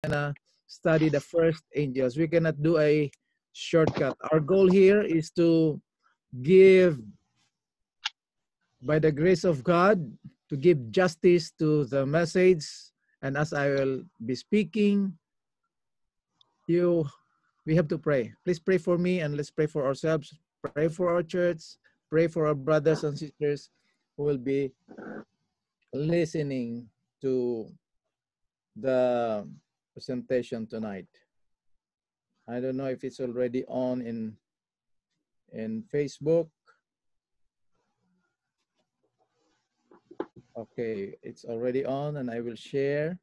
gonna study the first angels. We cannot do a shortcut. Our goal here is to give, by the grace of God, to give justice to the message. And as I will be speaking, we have to pray. Please pray for me, and let's pray for ourselves. Pray for our church. Pray for our brothers and sisters who will be listening to the presentation tonight. I don't know if it's already on in Facebook. Okay, it's already on, and I will share.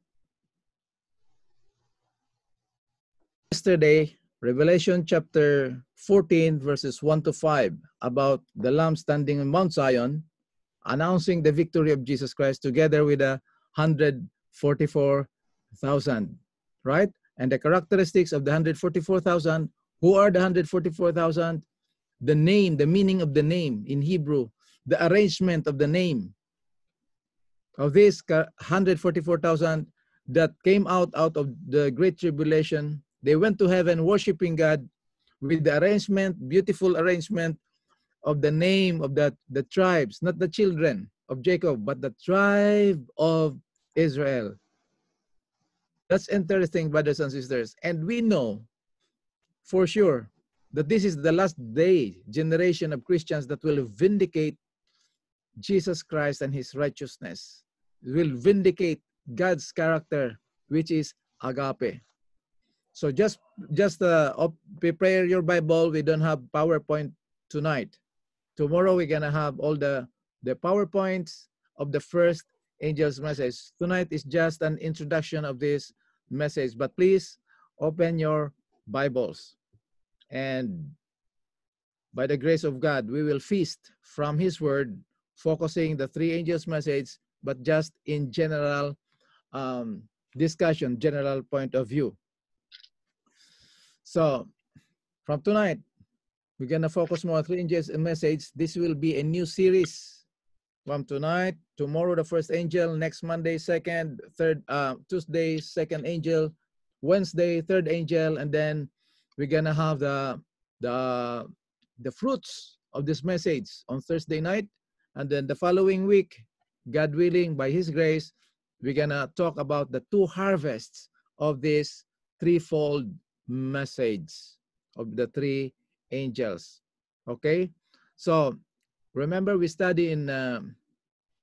Yesterday, Revelation chapter 14, verses 1 to 5, about the Lamb standing on Mount Zion, announcing the victory of Jesus Christ together with 144,000, right? And the characteristics of the 144,000, who are the 144,000? The name, the meaning of the name in Hebrew, the arrangement of the name of this 144,000 that came out of the Great Tribulation. They went to heaven worshiping God with the arrangement, beautiful arrangement of the name of the tribes, not the children of Jacob, but the tribe of Israel. That's interesting, brothers and sisters. And we know for sure that this is the last day generation of Christians that will vindicate Jesus Christ and his righteousness, will vindicate God's character, which is agape. So just prepare your Bible. We don't have PowerPoint tonight. Tomorrow we're gonna have all the PowerPoints of the first angel's message. Tonight is just an introduction of this message, but please open your Bibles, and by the grace of God, we will feast from his word, focusing the three angels message, but just in general discussion, general point of view. So from tonight, we're gonna focus more on three angels message. This will be a new series from tonight. Tomorrow, the first angel. Next Monday, second, third, Tuesday, second angel. Wednesday, third angel, and then we're gonna have the fruits of this message on Thursday night, and then the following week, God willing, by his grace, we're gonna talk about the two harvests of this threefold message of the three angels. Okay, so remember we study in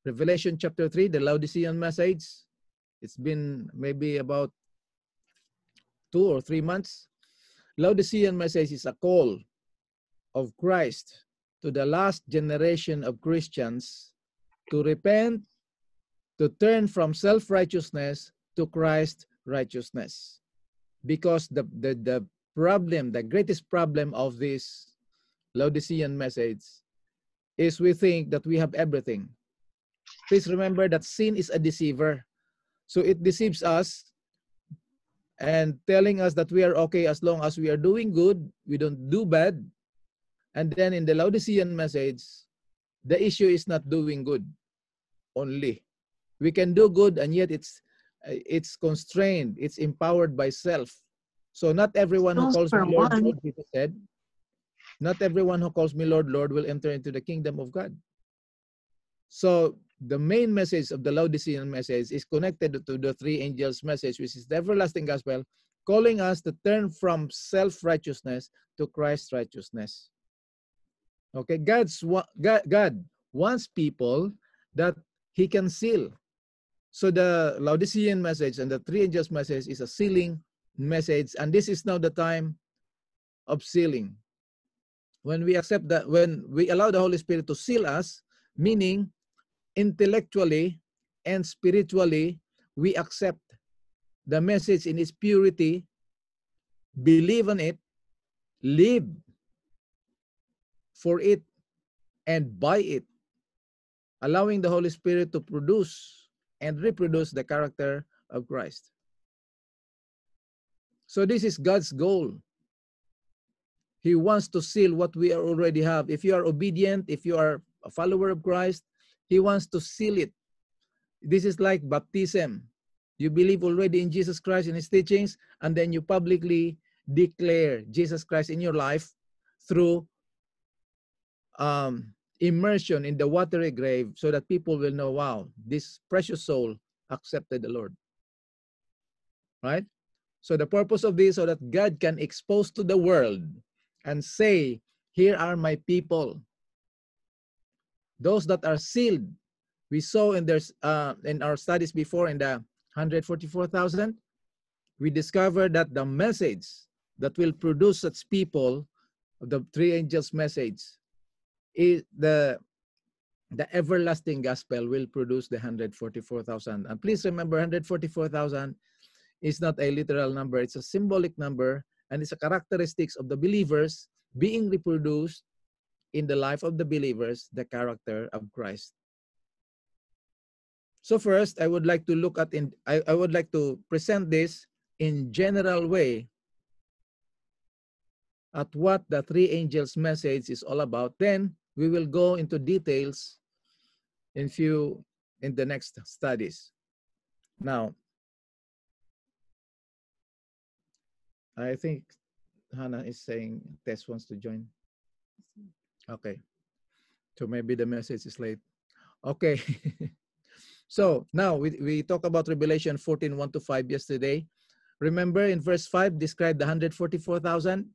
Revelation chapter 3, the Laodicean message. It's been maybe about 2 or 3 months. Laodicean message is a call of Christ to the last generation of Christians to repent, to turn from self-righteousness to Christ's righteousness. Because the problem, the greatest problem of this Laodicean message is we think that we have everything. Please remember that sin is a deceiver. So it deceives us and telling us that we are okay as long as we are doing good, we don't do bad. And then in the Laodicean message, the issue is not doing good only. We can do good, and yet it's constrained, it's empowered by self. So not everyone who calls me Lord, Lord, Jesus said, not everyone who calls me Lord, Lord will enter into the kingdom of God. So the main message of the Laodicean message is connected to the three angels message, which is the everlasting gospel, calling us to turn from self-righteousness to Christ's righteousness. Okay, God wants people that he can seal. So the Laodicean message and the three angels message is a sealing message, and this is now the time of sealing. When we accept that, when we allow the Holy Spirit to seal us, meaning intellectually and spiritually, we accept the message in its purity, believe on it, live for it, and by it, allowing the Holy Spirit to produce and reproduce the character of Christ. So this is God's goal. He wants to seal what we already have. If you are obedient, if you are a follower of Christ, he wants to seal it. This is like baptism. You believe already in Jesus Christ and his teachings, and then you publicly declare Jesus Christ in your life through immersion in the watery grave, so that people will know, wow, this precious soul accepted the Lord. Right? So the purpose of this, so that God can expose to the world and say, here are my people. Those that are sealed. We saw in our studies before in the 144,000, we discovered that the message that will produce such people, the three angels' message, is the everlasting gospel will produce the 144,000. And please remember, 144,000 is not a literal number. It's a symbolic number, and it's a characteristics of the believers being reproduced in the life of the believers, the character of Christ. So first, I would like to look at I would like to present this in general way at what the three angels message is all about. Then we will go into details in the next studies. Now, I think Hannah is saying Tess wants to join. Okay. So maybe the message is late. Okay. So now we talk about Revelation 14, 1-5 yesterday. Remember in verse 5, described the 144,000.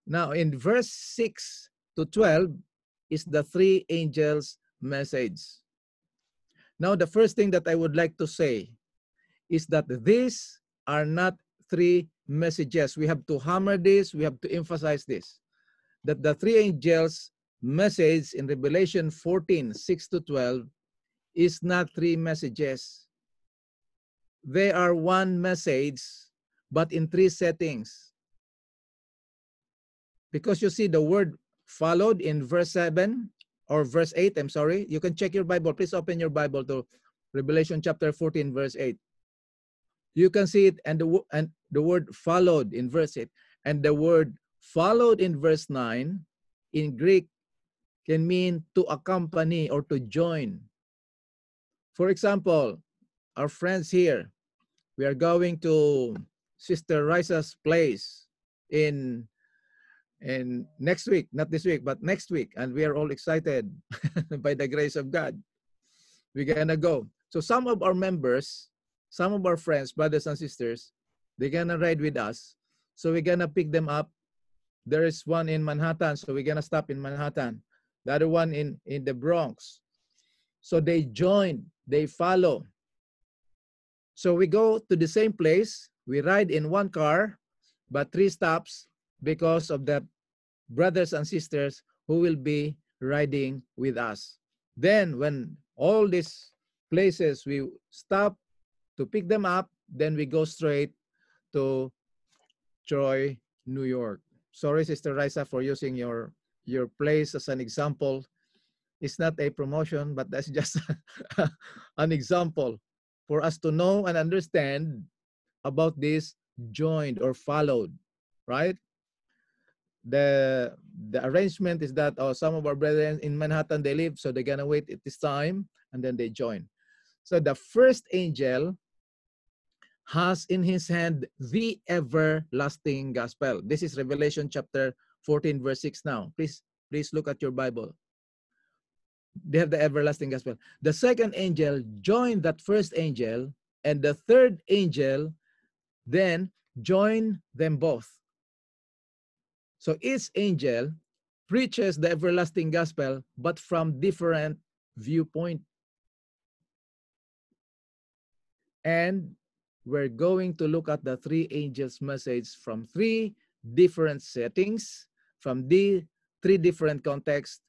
Now in verse 6-12 is the three angels message. Now the first thing that I would like to say is that these are not three messages. We have to hammer this, we have to emphasize this, that the three angels message in Revelation 14, 6-12 is not three messages. They are one message, but in three settings. Because you see the word followed in verse 7 or verse 8, I'm sorry. You can check your Bible. Please open your Bible to Revelation chapter 14, verse 8. You can see it, and the word followed in verse 8. And the word followed in verse 9 in Greek can mean to accompany or to join. For example, our friends here, we are going to Sister Risa's place in next week, not this week, but next week. And we are all excited by the grace of God. We're gonna go. So some of our members, some of our friends, brothers and sisters, they're gonna ride with us. So we're gonna pick them up. There is one in Manhattan, so we're gonna stop in Manhattan. The other one in the Bronx. So they join, they follow. So we go to the same place. We ride in one car, but three stops because of the brothers and sisters who will be riding with us. Then when all these places we stop to pick them up, then we go straight to Troy, New York. Sorry, Sister Risa, for using your place as an example. It's not a promotion, but that's just an example for us to know and understand about this joined or followed, right? The arrangement is that some of our brethren in Manhattan, they live, so they're gonna wait at this time and then they join. So the first angel has in his hand the everlasting gospel. This is Revelation chapter 14, verse 6 now. Please look at your Bible. They have the everlasting gospel. The second angel joined that first angel, and the third angel then joined them both. So each angel preaches the everlasting gospel, but from different viewpoint. And we're going to look at the three angels' message from three different settings, from the three different contexts,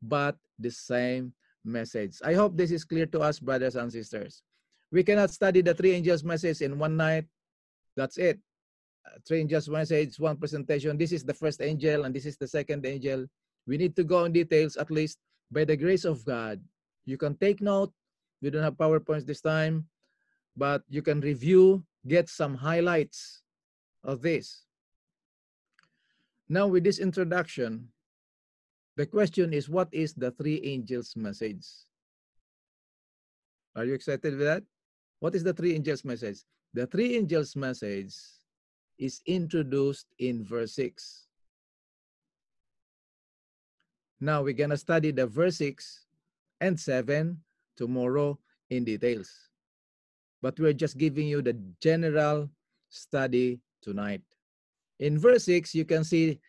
but the same message. I hope this is clear to us, brothers and sisters. We cannot study the three angels' message in one night. That's it. Three angels' message, one presentation. This is the first angel and this is the second angel. We need to go in details, at least by the grace of God. You can take note. We don't have PowerPoints this time, but you can review, get some highlights of this. Now with this introduction, the question is, what is the three angels' message? Are you excited with that? What is the three angels' message? The three angels' message is introduced in verse 6. Now we're going to study the verse 6 and 7 tomorrow in details. But we're just giving you the general study tonight. In verse 6, you can see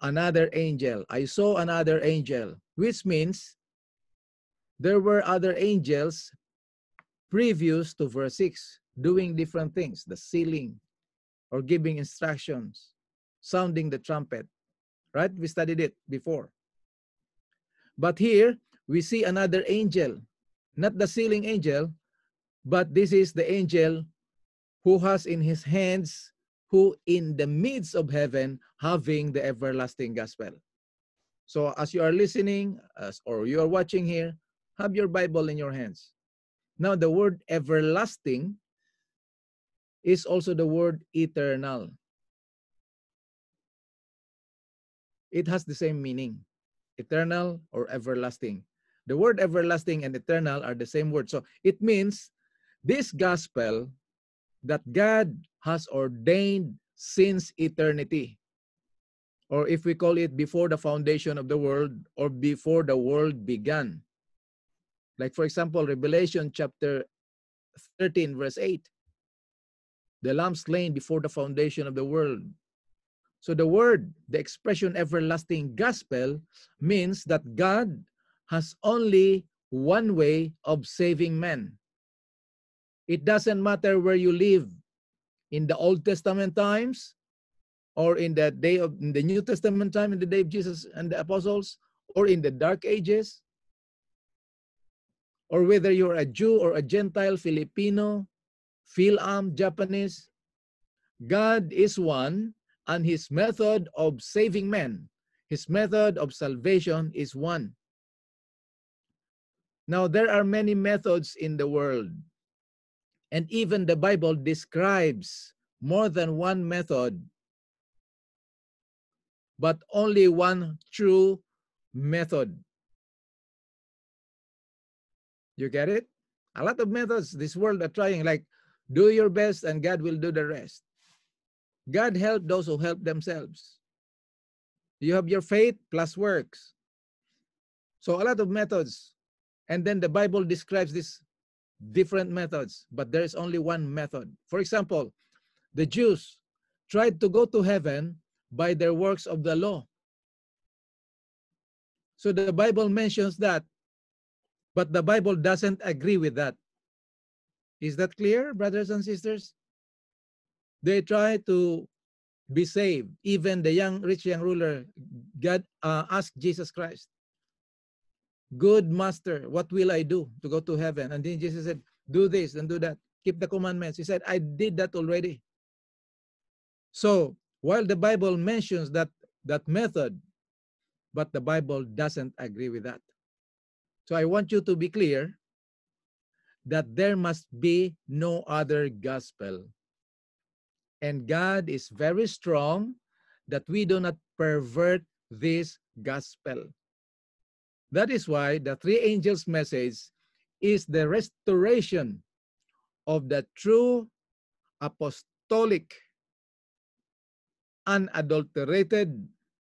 another angel. I saw another angel, which means there were other angels previous to verse 6 doing different things, the sealing or giving instructions, sounding the trumpet, right? We studied it before. But here, we see another angel, not the sealing angel, but this is the angel who has in his hands, who in the midst of heaven, having the everlasting gospel. So as you are listening, or you are watching here, have your Bible in your hands. Now the word everlasting is also the word eternal. It has the same meaning, eternal or everlasting. The word everlasting and eternal are the same word. So it means this gospel that God has ordained since eternity, or if we call it before the foundation of the world or before the world began. Like for example, Revelation chapter 13 verse 8. The lamb slain before the foundation of the world. So the word, the expression everlasting gospel means that God has only one way of saving men. It doesn't matter where you live, in the Old Testament times or in the New Testament time, in the day of Jesus and the apostles, or in the dark ages, or whether you're a Jew or a Gentile, Filipino, Philam, Japanese, God is one, and his method of saving men, his method of salvation is one. Now, there are many methods in the world, and even the Bible describes more than one method, but only one true method. You get it? A lot of methods this world are trying, like do your best and God will do the rest. God help those who help themselves. You have your faith plus works. So a lot of methods. And then the Bible describes these different methods, but there is only one method. For example, the Jews tried to go to heaven by their works of the law. So the Bible mentions that, but the Bible doesn't agree with that. Is that clear, brothers and sisters? They try to be saved. Even the rich young ruler, God asked Jesus Christ, "Good master, what will I do to go to heaven?" And then Jesus said, "Do this and do that. Keep the commandments." He said, "I did that already." So while the Bible mentions that method, but the Bible doesn't agree with that. So I want you to be clear that there must be no other gospel. And God is very strong that we do not pervert this gospel. That is why the three angels' message is the restoration of the true apostolic, unadulterated,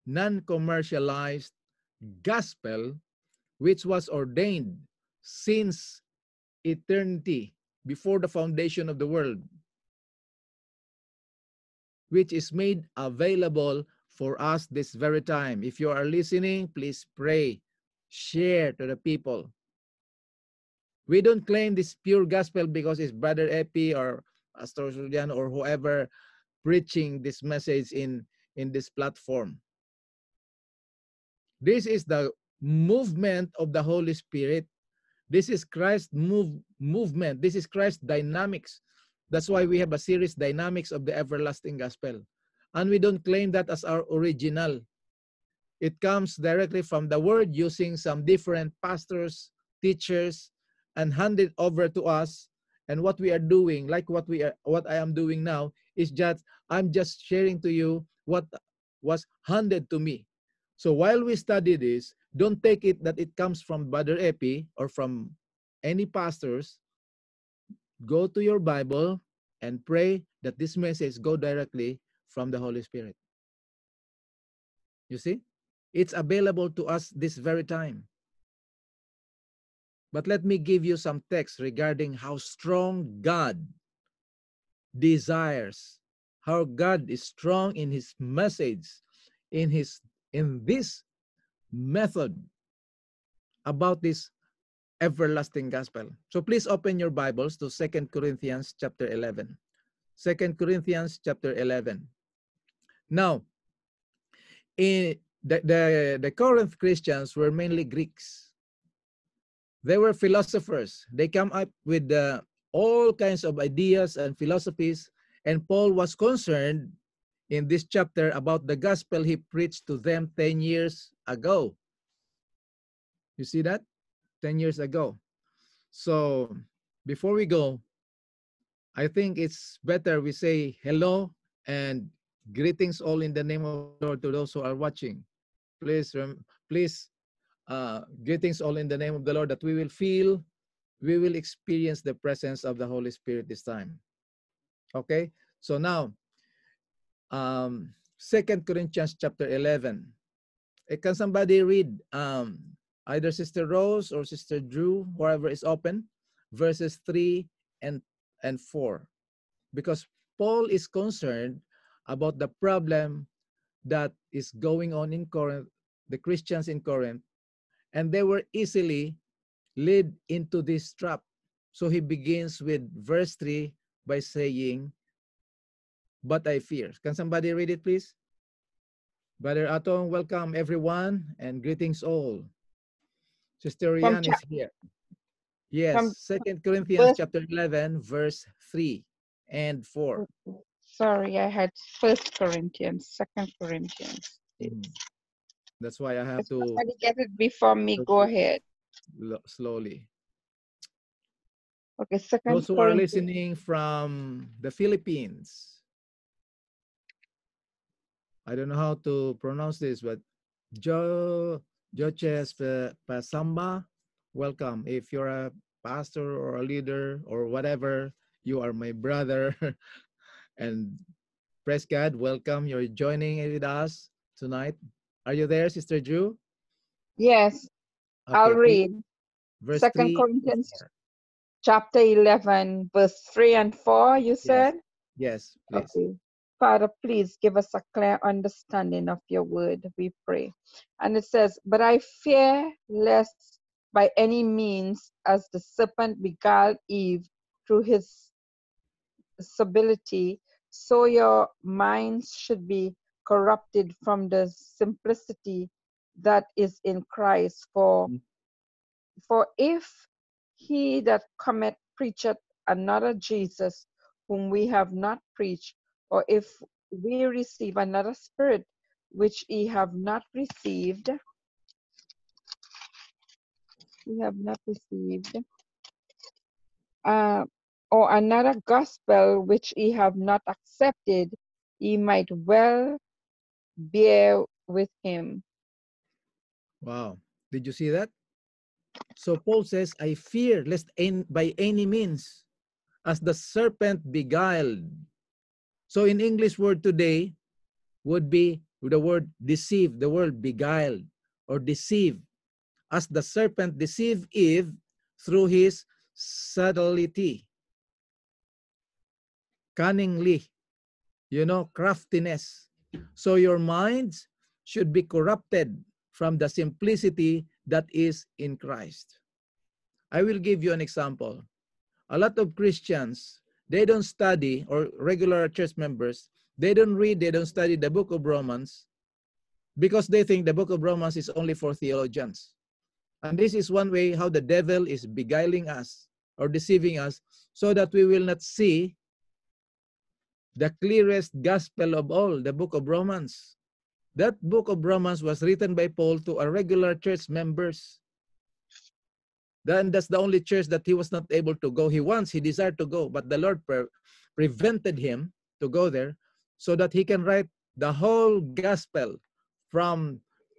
non-commercialized gospel, which was ordained since eternity, before the foundation of the world, which is made available for us this very time. If you are listening, please pray, share to the people. We don't claim this pure gospel because it's Brother Epi or Pastor Julian or whoever preaching this message in this platform. This is the movement of the Holy Spirit. This is Christ's movement. This is Christ's dynamics. That's why we have a series, Dynamics of the Everlasting Gospel. And we don't claim that as our original. It comes directly from the Word, using some different pastors, teachers, and handed over to us. And what we are doing, like what I am doing now, is just I'm just sharing to you what was handed to me. So while we study this, don't take it that it comes from Brother Epi or from any pastors. go to your Bible and pray that this message go directly from the Holy Spirit. You see? It's available to us this very time. But let me give you some text regarding how strong God desires, how God is strong in his message, in this method about this everlasting gospel. So please open your Bibles to 2 Corinthians chapter 11. 2 Corinthians chapter 11. Now, the Corinth Christians were mainly Greeks. They were philosophers. They come up with all kinds of ideas and philosophies, and Paul was concerned in this chapter about the gospel he preached to them 10 years ago. You see that? 10 years ago. So before we go, I think it's better we say hello and greetings all in the name of the Lord to those who are watching. Please, greetings all in the name of the Lord, that we will experience the presence of the Holy Spirit this time. Okay, so now, 2 Corinthians chapter 11. Can somebody read either Sister Rose or Sister Drew, whoever is open, verses 3 and 4? Because Paul is concerned about the problem that is going on in Corinth, the Christians in Corinth, and they were easily led into this trap. So he begins with verse 3 by saying, "But I fear." Can somebody read it, please? Brother Atong, welcome everyone and greetings all. Sister Rian is here. Yes, 2 Corinthians chapter 11, verse 3 and 4. Sorry, I had 1 Corinthians, 2 Corinthians. That's why I have if to... somebody get it before me, go ahead. Slowly. Okay, 2 Those who Corinthians. are listening from the Philippines, I don't know how to pronounce this, but Joches Pasamba, welcome. If you're a pastor or a leader or whatever, you are my brother. And praise God, welcome. You're joining with us tonight. Are you there, Sister Drew? Yes, okay, I'll read. Verse 2 Corinthians chapter 11, verse 3 and 4, you said? Yes, please. Okay. Father, please give us a clear understanding of your word, we pray. And it says, "But I fear lest by any means, as the serpent beguiled Eve through his subtlety, so your minds should be corrupted from the simplicity that is in Christ. For if he that cometh preacheth another Jesus, whom we have not preached, or if we receive another spirit, which ye have not received, or another gospel which ye have not accepted, ye might well bear with him." Wow. Did you see that? So Paul says, "I fear lest by any means, as the serpent beguiled." So in English word today would be the word deceive, the word beguiled or deceive. As the serpent deceived Eve through his subtlety, cunningly, craftiness. So your minds should be corrupted from the simplicity that is in Christ. I will give you an example. A lot of Christians, they don't study, or regular church members, they don't read, they don't study the book of Romans because they think the book of Romans is only for theologians. And this is one way how the devil is beguiling us or deceiving us so that we will not see the clearest gospel of all, the book of Romans. That book of Romans was written by Paul to a regular church members. Then that's the only church that he was not able to go. He desired to go, but the Lord prevented him to go there so that he can write the whole gospel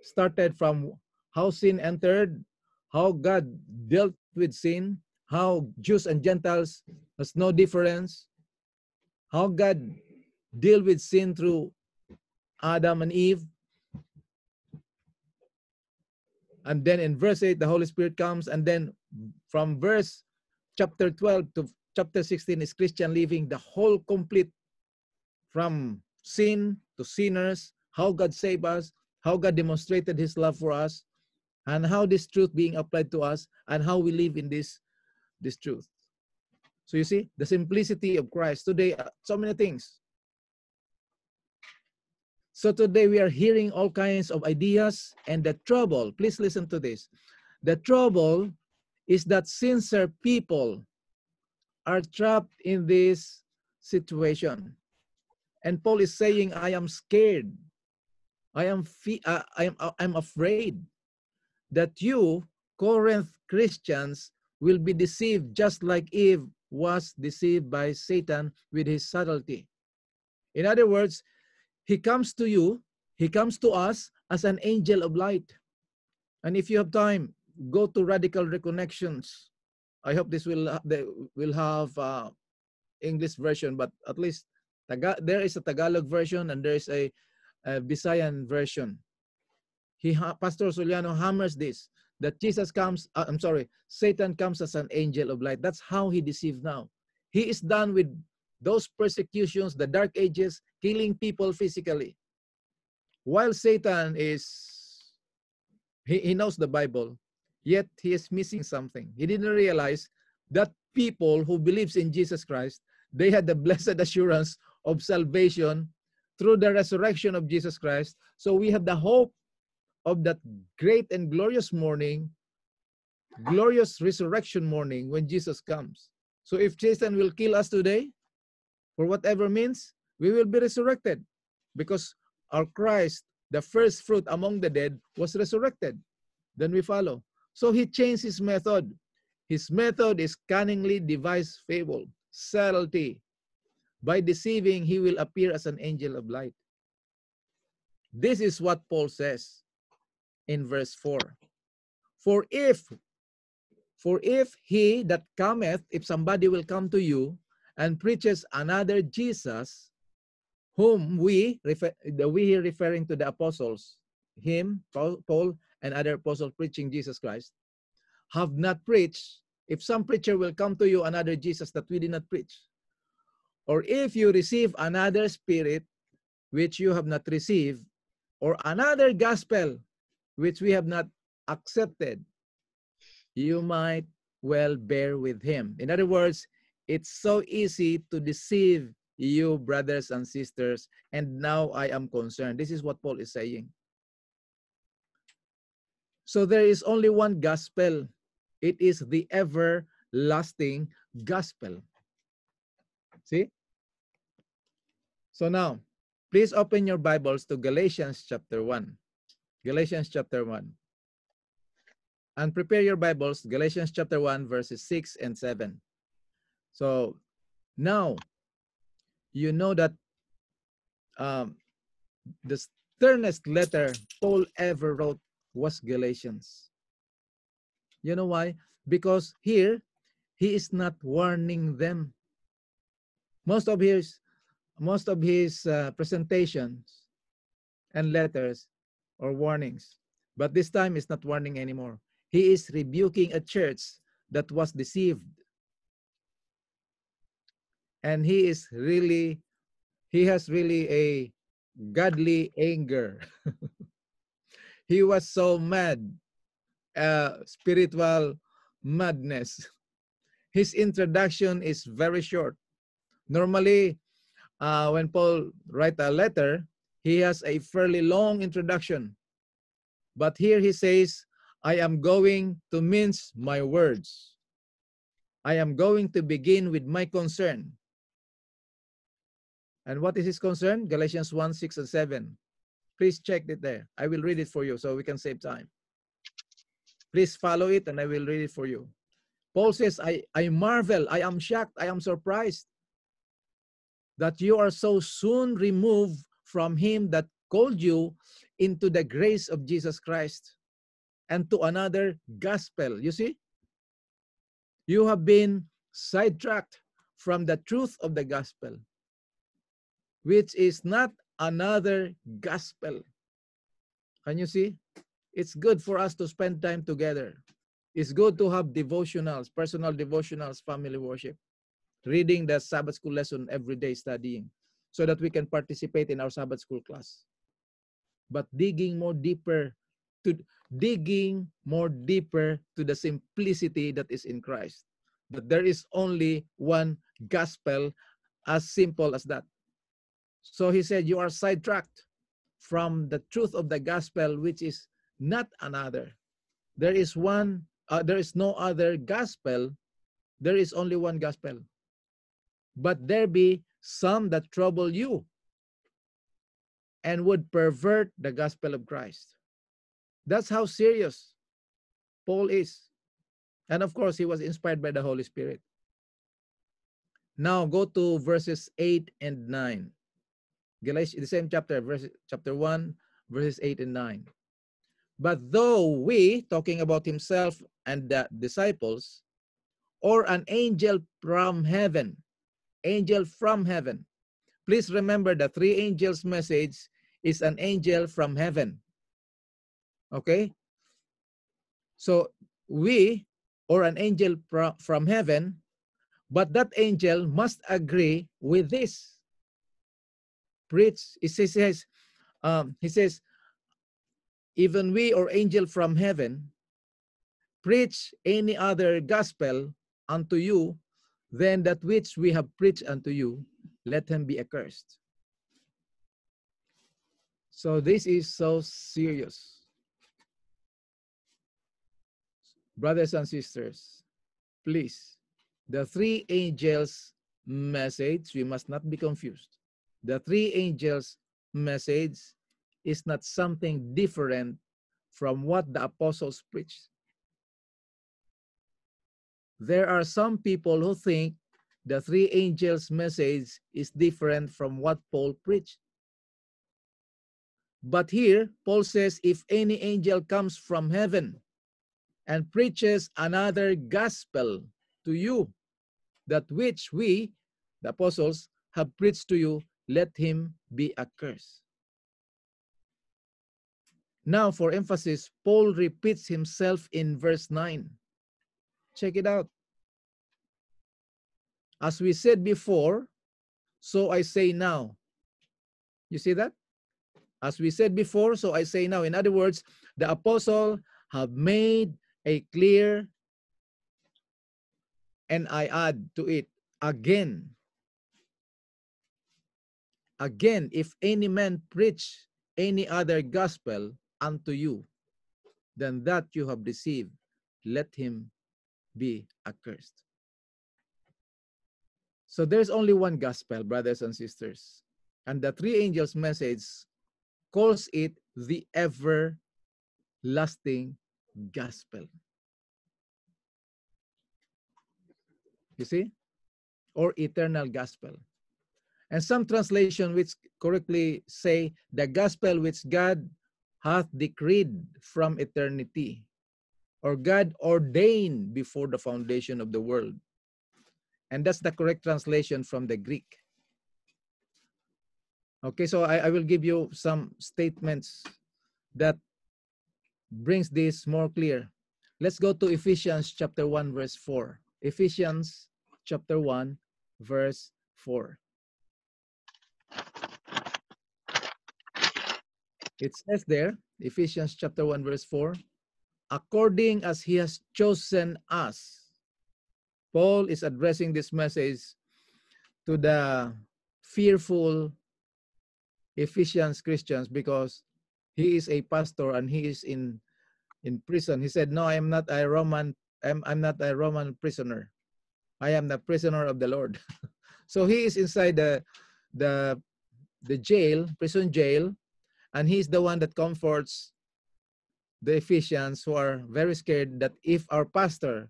started from how sin entered, how God dealt with sin, how Jews and Gentiles has no difference, how God deal with sin through Adam and Eve. And then in verse 8, the Holy Spirit comes. And then from verse chapter 12 to chapter 16 is Christian living, the whole complete from sin to sinners, how God saved us, how God demonstrated his love for us, and how this truth being applied to us, and how we live in this truth. So you see, the simplicity of Christ. Today, so many things. So today we are hearing all kinds of ideas, and the trouble, please listen to this. The trouble is that sincere people are trapped in this situation. And Paul is saying, I am scared. I'm afraid that you, Corinth Christians, will be deceived just like Eve was deceived by Satan with his subtlety. In other words, he comes to you, he comes to us as an angel of light. And if you have time, go to Radical Reconnections. I hope this will have English version, but at least there is a Tagalog version and there is a Visayan version. Pastor Soliano hammers this, that Jesus comes, Satan comes as an angel of light. That's how he deceived now. He is done with those persecutions, the dark ages, killing people physically. While Satan he knows the Bible, yet he is missing something. He didn't realize that people who believes in Jesus Christ, they had the blessed assurance of salvation through the resurrection of Jesus Christ. So we have the hope of that great and glorious morning, glorious resurrection morning when Jesus comes. So if Satan will kill us today, for whatever means, we will be resurrected because our Christ, the first fruit among the dead, was resurrected. Then we follow. So he changed his method. His method is cunningly devised fable, subtlety. By deceiving, he will appear as an angel of light. This is what Paul says in verse 4. For if he that cometh, if somebody will come to you and preaches another Jesus, whom we here referring to the apostles, him, Paul, and other apostles preaching Jesus Christ, have not preached, if some preacher will come to you another Jesus that we did not preach, or if you receive another spirit which you have not received, or another gospel which we have not accepted, you might well bear with him. In other words, it's so easy to deceive you, brothers and sisters, and now I am concerned. This is what Paul is saying. So there is only one gospel. It is the everlasting gospel. See? So now, please open your Bibles to Galatians chapter 1. Galatians chapter 1. And prepare your Bibles, Galatians chapter 1, verses 6 and 7. So now, you know that the sternest letter Paul ever wrote was Galatians. You know why? Because here, he is not warning them. Most of his presentations and letters or warnings, but this time it's not warning anymore. He is rebuking a church that was deceived. And he has really a godly anger. He was so mad, spiritual madness. His introduction is very short. Normally, when Paul writes a letter, he has a fairly long introduction. But here he says, I am going to mince my words. I am going to begin with my concern. And what is his concern? Galatians 1, 6 and 7. Please check it there. I will read it for you so we can save time. Please follow it and I will read it for you. Paul says, I marvel, I am shocked, I am surprised that you are so soon removed from him that called you into the grace of Jesus Christ and to another gospel. You see? You have been sidetracked from the truth of the gospel, which is not another gospel. Can you see? It's good for us to spend time together. It's good to have devotionals, personal devotionals, family worship, reading the Sabbath school lesson every day, studying, so that we can participate in our Sabbath school class. But digging more deeper to the simplicity that is in Christ. That there is only one gospel, as simple as that. So he said, you are sidetracked from the truth of the gospel, which is not another. There is no other gospel. There is only one gospel. But there be some that trouble you and would pervert the gospel of Christ. That's how serious Paul is. And of course, he was inspired by the Holy Spirit. Now go to verses 8 and 9. Galatians, the same chapter, chapter 1, verses 8 and 9. But though we, talking about himself and the disciples, or an angel from heaven, please remember the three angels' message is an angel from heaven. Okay? So we, or an angel from heaven, but that angel must agree with this. Preach, he says, even we or angel from heaven preach any other gospel unto you than that which we have preached unto you, let him be accursed. So this is so serious. Brothers and sisters, please, the three angels' message, we must not be confused. The three angels' message is not something different from what the apostles preached. There are some people who think the three angels' message is different from what Paul preached. But here, Paul says, if any angel comes from heaven and preaches another gospel to you, that which we, the apostles, have preached to you, let him be accursed. Now, for emphasis, Paul repeats himself in verse 9. Check it out. As we said before, so I say now. You see that? As we said before, so I say now. In other words, the apostle have made a clear, and I add to it, again. Again, if any man preach any other gospel unto you than that you have received, let him be accursed. So there's only one gospel, brothers and sisters. And the three angels' message calls it the everlasting gospel. You see? Or eternal gospel. And some translation which correctly say the gospel which God hath decreed from eternity, or God ordained before the foundation of the world. And that's the correct translation from the Greek. Okay, so I will give you some statements that brings this more clear. Let's go to Ephesians chapter 1, verse 4. Ephesians chapter 1, verse 4. It says there, Ephesians chapter 1, verse 4, according as he has chosen us. Paul is addressing this message to the fearful Ephesians Christians because he is a pastor and he is in prison. He said, no, I'm not a Roman prisoner. I am the prisoner of the Lord. So he is inside the jail, prison jail, and he's the one that comforts the Ephesians who are very scared that if our pastor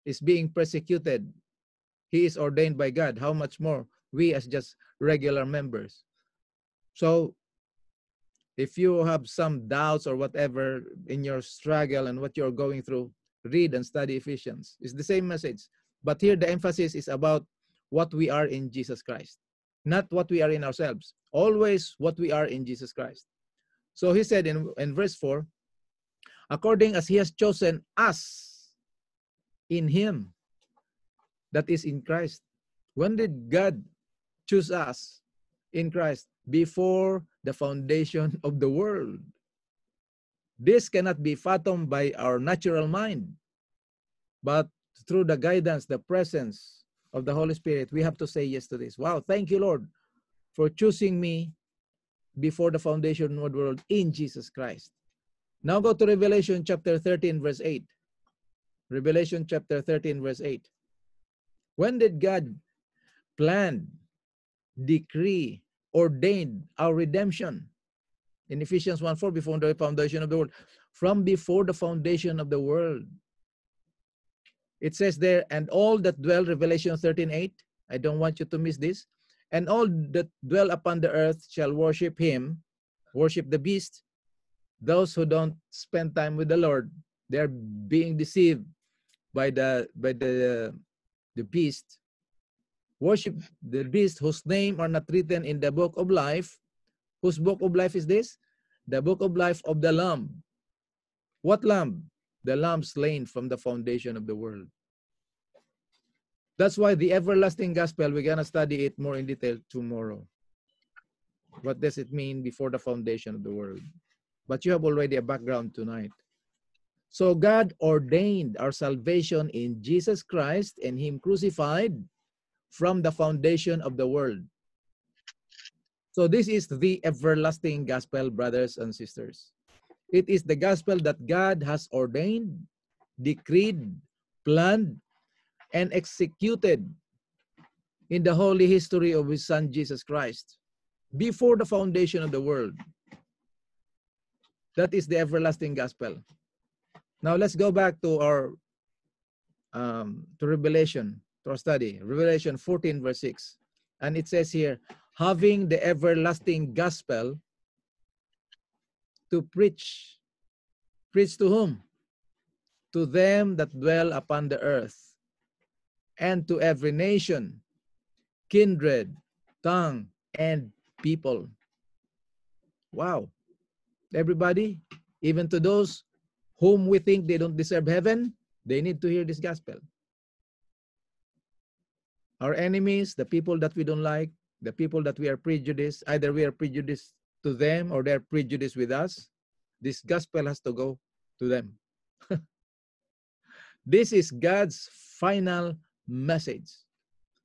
is being persecuted, he is ordained by God. How much more we as just regular members? So if you have some doubts or whatever in your struggle and what you're going through, read and study Ephesians. It's the same message. But here the emphasis is about what we are in Jesus Christ, not what we are in ourselves. Always what we are in Jesus Christ. So he said in verse 4, according as he has chosen us in him, that is in Christ. When did God choose us in Christ? Before the foundation of the world. This cannot be fathomed by our natural mind, but through the guidance, the presence of the Holy Spirit, we have to say yes to this. Wow, thank you, Lord, for choosing me before the foundation of the world in Jesus Christ. Now go to Revelation chapter 13, verse 8. Revelation chapter 13, verse 8. When did God plan, decree, ordained our redemption? In Ephesians 1:4, before the foundation of the world. From before the foundation of the world. It says there, and all that dwell, Revelation 13:8. I don't want you to miss this. And all that dwell upon the earth shall worship him, worship the beast. Those who don't spend time with the Lord, they're being deceived by the beast. Worship the beast whose name are not written in the book of life. Whose book of life is this? The book of life of the Lamb. What Lamb? The Lamb slain from the foundation of the world. That's why the everlasting gospel, we're going to study it more in detail tomorrow. What does it mean before the foundation of the world? But you have already a background tonight. So God ordained our salvation in Jesus Christ and him crucified from the foundation of the world. So this is the everlasting gospel, brothers and sisters. It is the gospel that God has ordained, decreed, planned, and executed in the holy history of his Son, Jesus Christ, before the foundation of the world. That is the everlasting gospel. Now let's go back to our to Revelation, to our study. Revelation 14, verse 6. And it says here, having the everlasting gospel to preach. Preach to whom? To them that dwell upon the earth, and to every nation, kindred, tongue, and people. Wow. Everybody, even to those whom we think they don't deserve heaven, they need to hear this gospel. Our enemies, the people that we don't like, the people that we are prejudiced, either we are prejudiced to them or they're prejudiced with us, this gospel has to go to them. This is God's final message.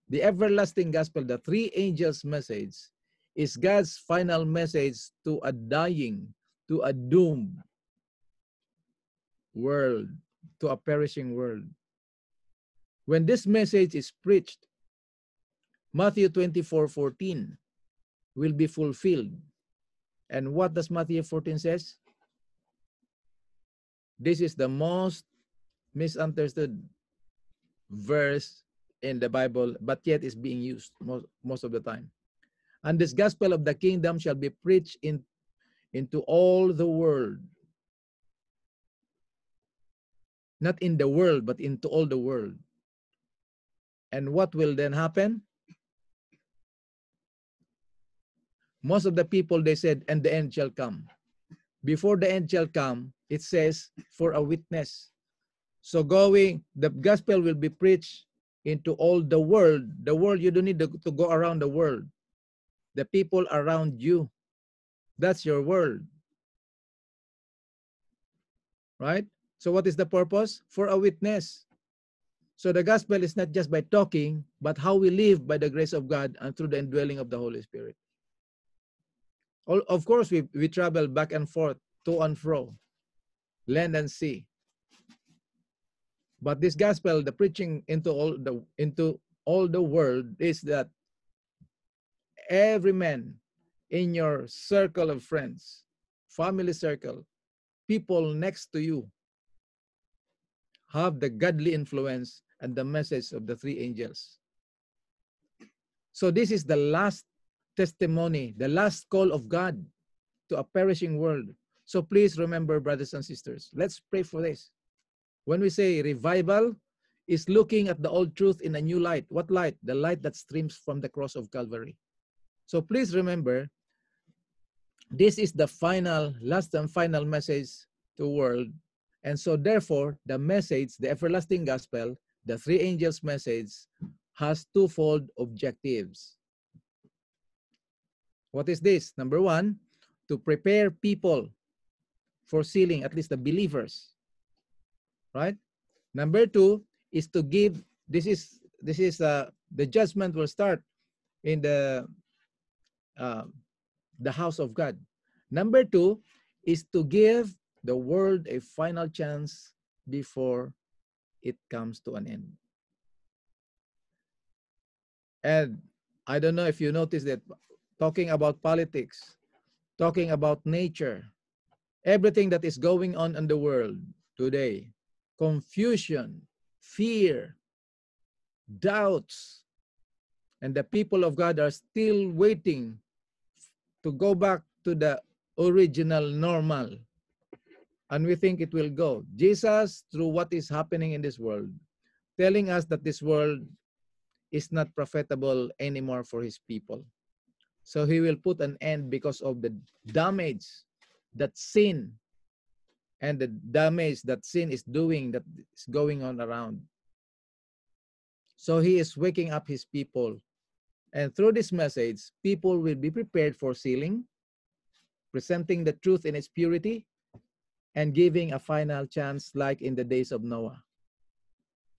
The everlasting gospel, the three angels' message, is God's final message to a dying, to a doomed world, to a perishing world. When this message is preached, Matthew 24:14 will be fulfilled. And what does Matthew 14 says? This is the most misunderstood verse in the Bible, but yet is being used most of the time. And this gospel of the kingdom shall be preached into all the world. Not in the world, but into all the world. And what will then happen? Most of the people, they said, and the end shall come. Before the end shall come, it says, for a witness. So the gospel will be preached into all the world. The world, you don't need to go around the world. The people around you, that's your world. Right? So what is the purpose? For a witness. So the gospel is not just by talking, but how we live by the grace of God and through the indwelling of the Holy Spirit. Of course, we travel back and forth, to and fro, land and sea. But this gospel, the preaching into all the world, is that every man in your circle of friends, family circle, people next to you, have the godly influence and the message of the three angels. So this is the last testimony, the last call of God to a perishing world. So please remember, brothers and sisters, let's pray for this. When we say revival, is looking at the old truth in a new light. What light? The light that streams from the cross of Calvary. So please remember, this is the final, last and final message to the world. And so therefore, the message, the everlasting gospel, the three angels' message, has twofold objectives. What is this? Number one, to prepare people for sealing, at least the believers, right? Number two is to give, the judgment will start in the house of God. Number two is to give the world a final chance before it comes to an end. And I don't know if you noticed that, talking about politics, talking about nature, everything that is going on in the world today, confusion, fear, doubts, and the people of God are still waiting to go back to the original normal. And we think it will go. Jesus, through what is happening in this world, telling us that this world is not profitable anymore for his people. So he will put an end because of the damage that sin and the damage that sin is doing, that is going on around. So he is waking up his people. And through this message, people will be prepared for sealing, presenting the truth in its purity, and giving a final chance like in the days of Noah.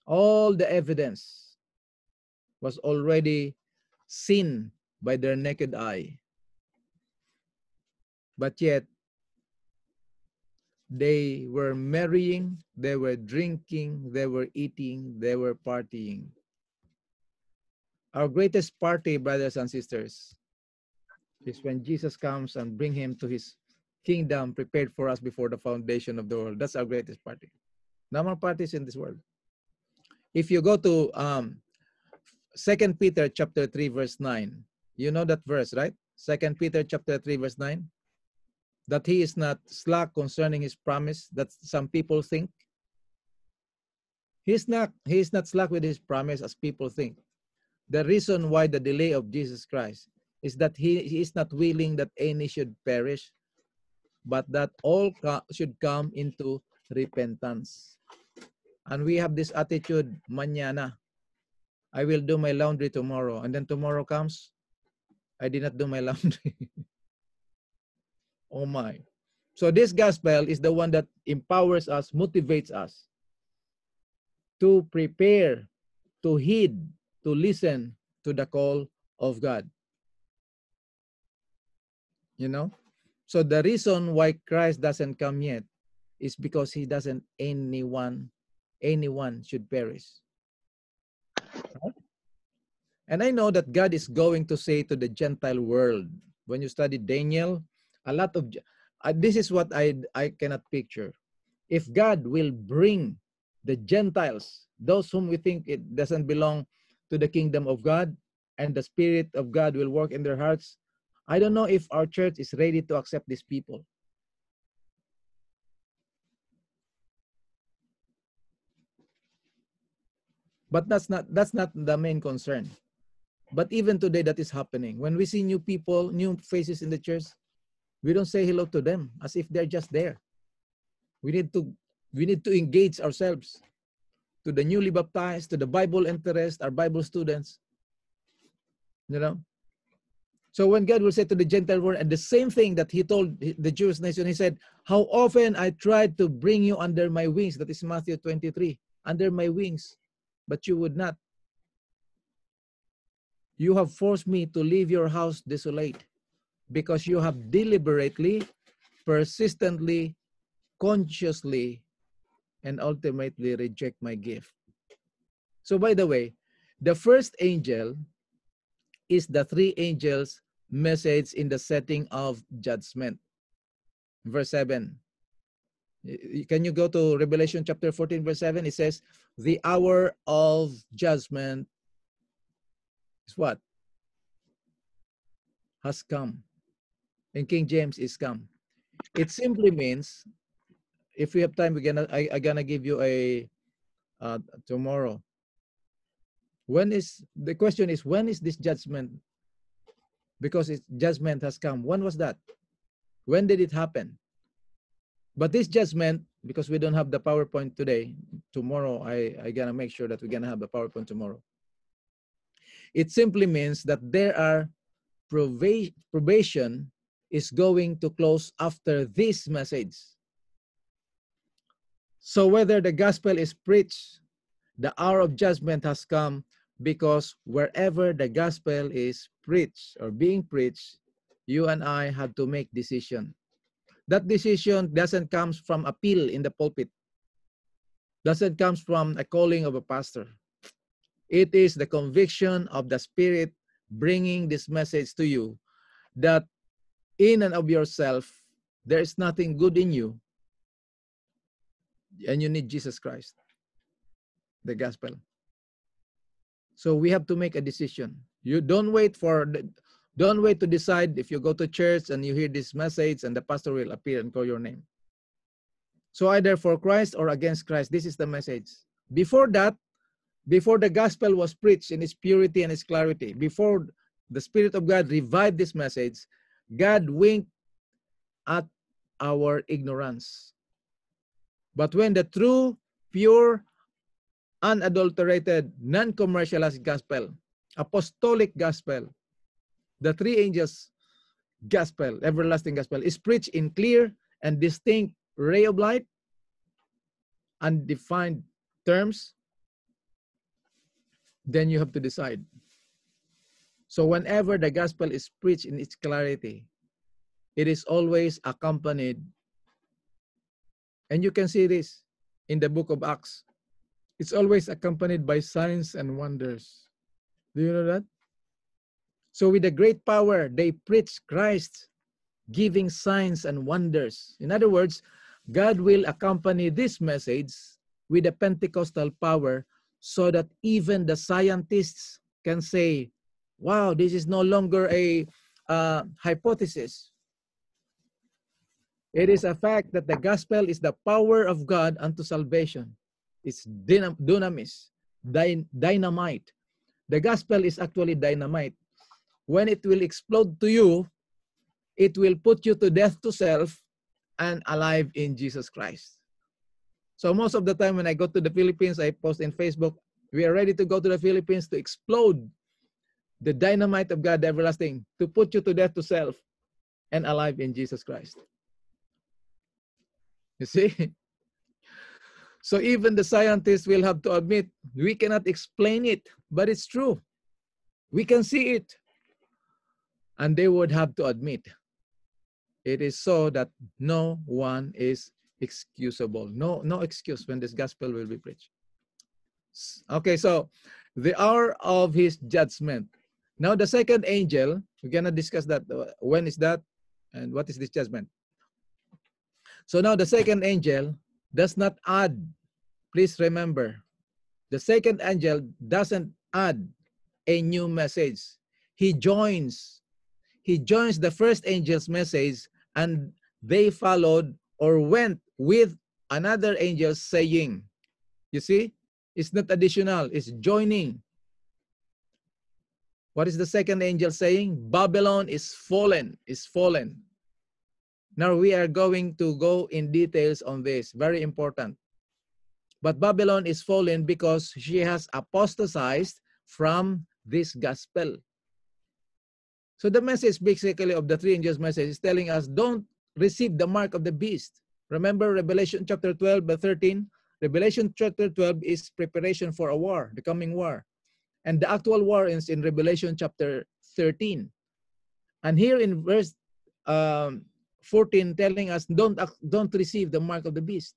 All the evidence was already seen by their naked eye. But yet, they were marrying, they were drinking, they were eating, they were partying. Our greatest party, brothers and sisters, is when Jesus comes and bring him to his kingdom prepared for us before the foundation of the world. That's our greatest party. No more parties in this world. If you go to 2 Peter chapter 3 verse 9, you know that verse, right? 2 Peter chapter 3 verse 9, that he is not slack concerning his promise, that some people think. He is not slack with his promise as people think. The reason why the delay of Jesus Christ is that he is not willing that any should perish, but that all should come into repentance. And we have this attitude, mañana, I will do my laundry tomorrow. And then tomorrow comes, I did not do my laundry. Oh my. So this gospel is the one that empowers us, motivates us to prepare, to heed, to listen to the call of God. You know? So the reason why Christ doesn't come yet is because he doesn't anyone should perish. Right? And I know that God is going to say to the Gentile world, when you study Daniel, a lot of, this is what I cannot picture. If God will bring the Gentiles, those whom we think it doesn't belong to the kingdom of God, and the Spirit of God will work in their hearts, I don't know if our church is ready to accept these people. But that's not the main concern. But even today, that is happening. When we see new people, new faces in the church, we don't say hello to them as if they're just there. We need to engage ourselves to the newly baptized, to the Bible interest, our Bible students. You know? So when God will say to the Gentile world, and the same thing that he told the Jewish nation, he said, how often I tried to bring you under my wings. That is Matthew 23, under my wings, but you would not. You have forced me to leave your house desolate because you have deliberately, persistently, consciously, and ultimately reject my gift. So by the way, the first angel is the three angels' message in the setting of judgment. Verse 7. Can you go to Revelation chapter 14, verse 7? It says, the hour of judgment is what? Has come. In King James, is come. It simply means, if we have time, I'm gonna give you a tomorrow. The question is, when is this judgment? Because its judgment has come. When was that? When did it happen? But this judgment, because we don't have the PowerPoint today, tomorrow I gonna make sure that we're gonna have the PowerPoint tomorrow. It simply means that there are probation is going to close after this message. So whether the gospel is preached, the hour of judgment has come, because wherever the gospel is preached or being preached, you and I have to make decision. That decision doesn't come from appeal in the pulpit. Doesn't come from a calling of a pastor. It is the conviction of the Spirit bringing this message to you that in and of yourself, there is nothing good in you, and you need Jesus Christ, the gospel. So we have to make a decision. You don't wait to decide if you go to church and you hear this message and the pastor will appear and call your name. So either for Christ or against Christ. This is the message. Before that, before the gospel was preached in its purity and its clarity, before the Spirit of God revived this message, God winked at our ignorance. But when the true, pure, unadulterated, non-commercialized gospel, apostolic gospel, the three angels gospel, everlasting gospel, is preached in clear and distinct ray of light, undefined terms, then you have to decide. So whenever the gospel is preached in its clarity, it is always accompanied, and you can see this in the book of Acts, it's always accompanied by signs and wonders. Do you know that? So with the great power, they preach Christ, giving signs and wonders. In other words, God will accompany this message with the Pentecostal power so that even the scientists can say, wow, this is no longer a hypothesis. It is a fact that the gospel is the power of God unto salvation. It's dunamis, dynamite. The gospel is actually dynamite. When it will explode to you, it will put you to death to self and alive in Jesus Christ. So most of the time when I go to the Philippines, I post in Facebook, we are ready to go to the Philippines to explode the dynamite of God, the everlasting, to put you to death to self and alive in Jesus Christ. You see? So even the scientists will have to admit, we cannot explain it, but it's true. We can see it. And they would have to admit, it is so that no one is excusable. No excuse when this gospel will be preached. Okay, so the hour of his judgment. Now the second angel, we're going to discuss that. When is that? And what is this judgment? So now the second angel does not add. Please remember, the second angel doesn't add a new message. He joins the first angel's message, and they followed or went with another angel saying, you see, it's not additional, it's joining. What is the second angel saying? Babylon is fallen, is fallen. Now we are going to go in details on this, very important. But Babylon is fallen because she has apostatized from this gospel. So the message basically of the three angels' message is telling us, don't receive the mark of the beast. Remember Revelation chapter 12, verse 13? Revelation chapter 12 is preparation for a war, the coming war. And the actual war is in Revelation chapter 13. And here in verse 14 telling us, don't receive the mark of the beast.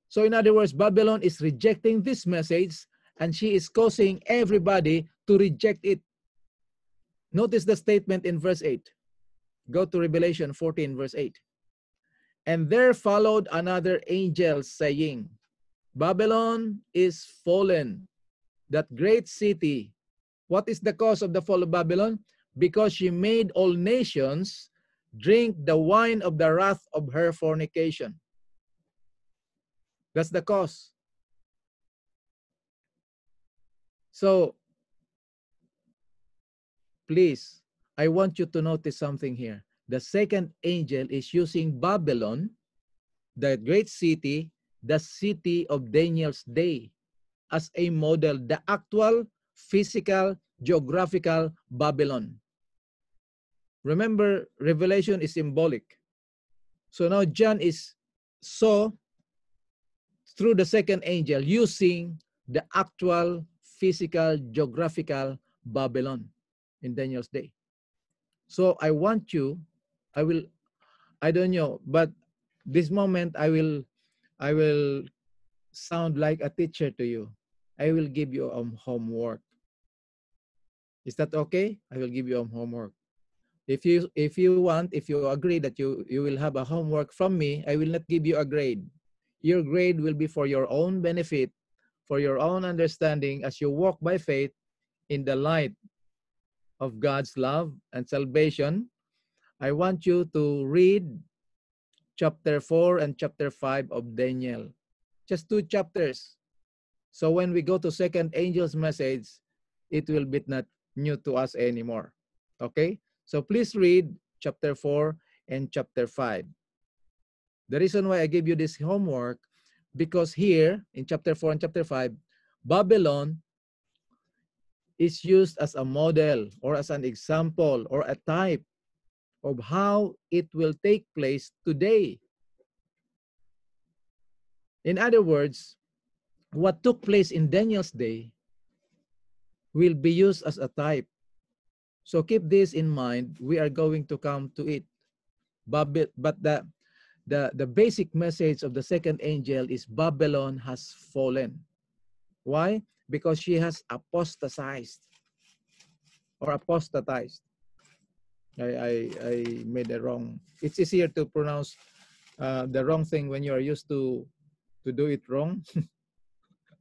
So in other words, Babylon is rejecting this message, and she is causing everybody to reject it. Notice the statement in verse 8. Go to Revelation 14, verse 8. And there followed another angel saying, Babylon is fallen, that great city. What is the cause of the fall of Babylon? Because she made all nations drink the wine of the wrath of her fornication. That's the cause. So, please, I want you to notice something here. The second angel is using Babylon, the great city, the city of Daniel's day, as a model, the actual physical, geographical Babylon. Remember, Revelation is symbolic. So now John saw through the second angel using the actual physical, geographical Babylon in Daniel's day. So I want you, I don't know, but this moment I will sound like a teacher to you. I will give you homework. Is that okay? I will give you homework. If you want, if you agree that you will have a homework from me, I will not give you a grade. Your grade will be for your own benefit, for your own understanding as you walk by faith in the light of God's love and salvation. I want you to read chapter 4 and chapter 5 of Daniel. Just 2 chapters. So when we go to second angel's message, it will be not new to us anymore. Okay? So please read chapter 4 and chapter 5. The reason why I give you this homework, because here in chapter 4 and chapter 5, Babylon is used as a model or as an example or a type of how it will take place today. In other words, what took place in Daniel's day will be used as a type. So keep this in mind. We are going to come to it. But the basic message of the second angel is Babylon has fallen. Why? Because she has apostatized or apostatized. I made a wrong. It's easier to pronounce the wrong thing when you are used to do it wrong.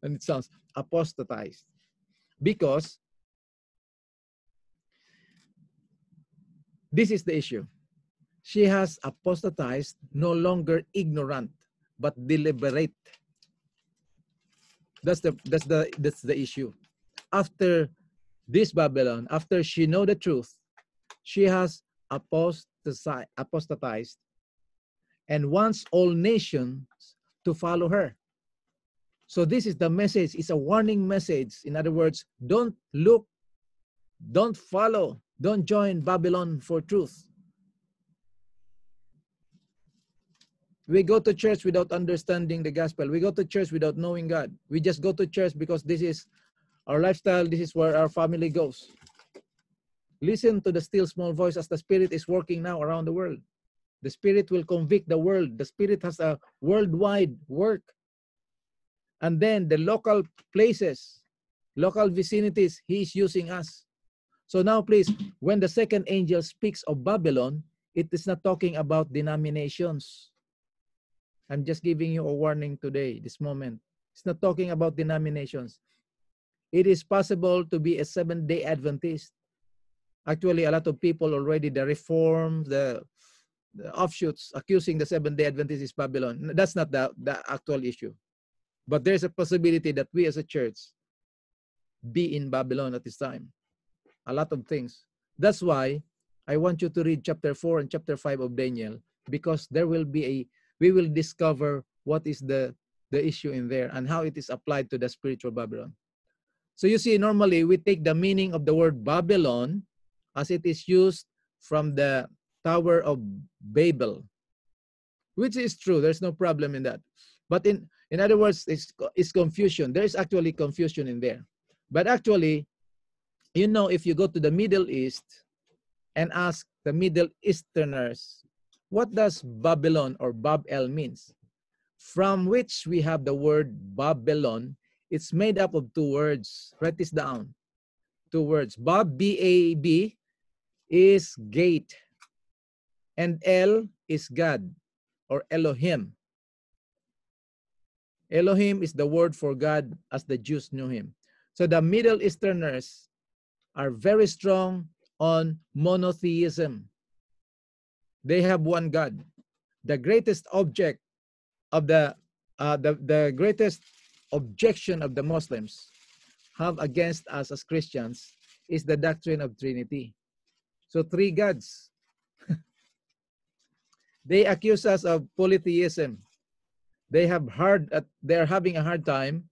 And it sounds apostatized. Because this is the issue. She has apostatized, no longer ignorant, but deliberate. That's the issue. After this Babylon, after she know the truth, she has apostatized and wants all nations to follow her. So this is the message. It's a warning message. In other words, don't look, don't follow, don't join Babylon for truth. We go to church without understanding the gospel. We go to church without knowing God. We just go to church because this is our lifestyle. This is where our family goes. Listen to the still small voice as the Spirit is working now around the world. The Spirit will convict the world. The Spirit has a worldwide work. And then the local places, local vicinities, He is using us. So now please, when the second angel speaks of Babylon, it is not talking about denominations. I'm just giving you a warning today, this moment. It's not talking about denominations. It is possible to be a Seventh-day Adventist. Actually, a lot of people already, the reforms, the offshoots, accusing the Seventh-day Adventist is Babylon. That's not the actual issue. But there's a possibility that we as a church be in Babylon at this time. A lot of things. That's why I want you to read chapter 4 and chapter 5 of Daniel, because there will be we will discover what is the issue in there and how it is applied to the spiritual Babylon. So you see, normally we take the meaning of the word Babylon as it is used from the Tower of Babel, which is true. There's no problem in that. But in other words, it's confusion. There is actually confusion in there. But actually, you know, if you go to the Middle East and ask the Middle Easterners, what does Babylon or Bab-el means? From which we have the word Babylon. It's made up of 2 words. Write this down. 2 words. Bab, B-A-B, is gate. And El is God or Elohim. Elohim is the word for God as the Jews knew Him. So the Middle Easterners are very strong on monotheism. They have one God. The greatest object of the the greatest objection of the Muslims have against us as Christians is the doctrine of Trinity. So three gods. They accuse us of polytheism. They're having a hard time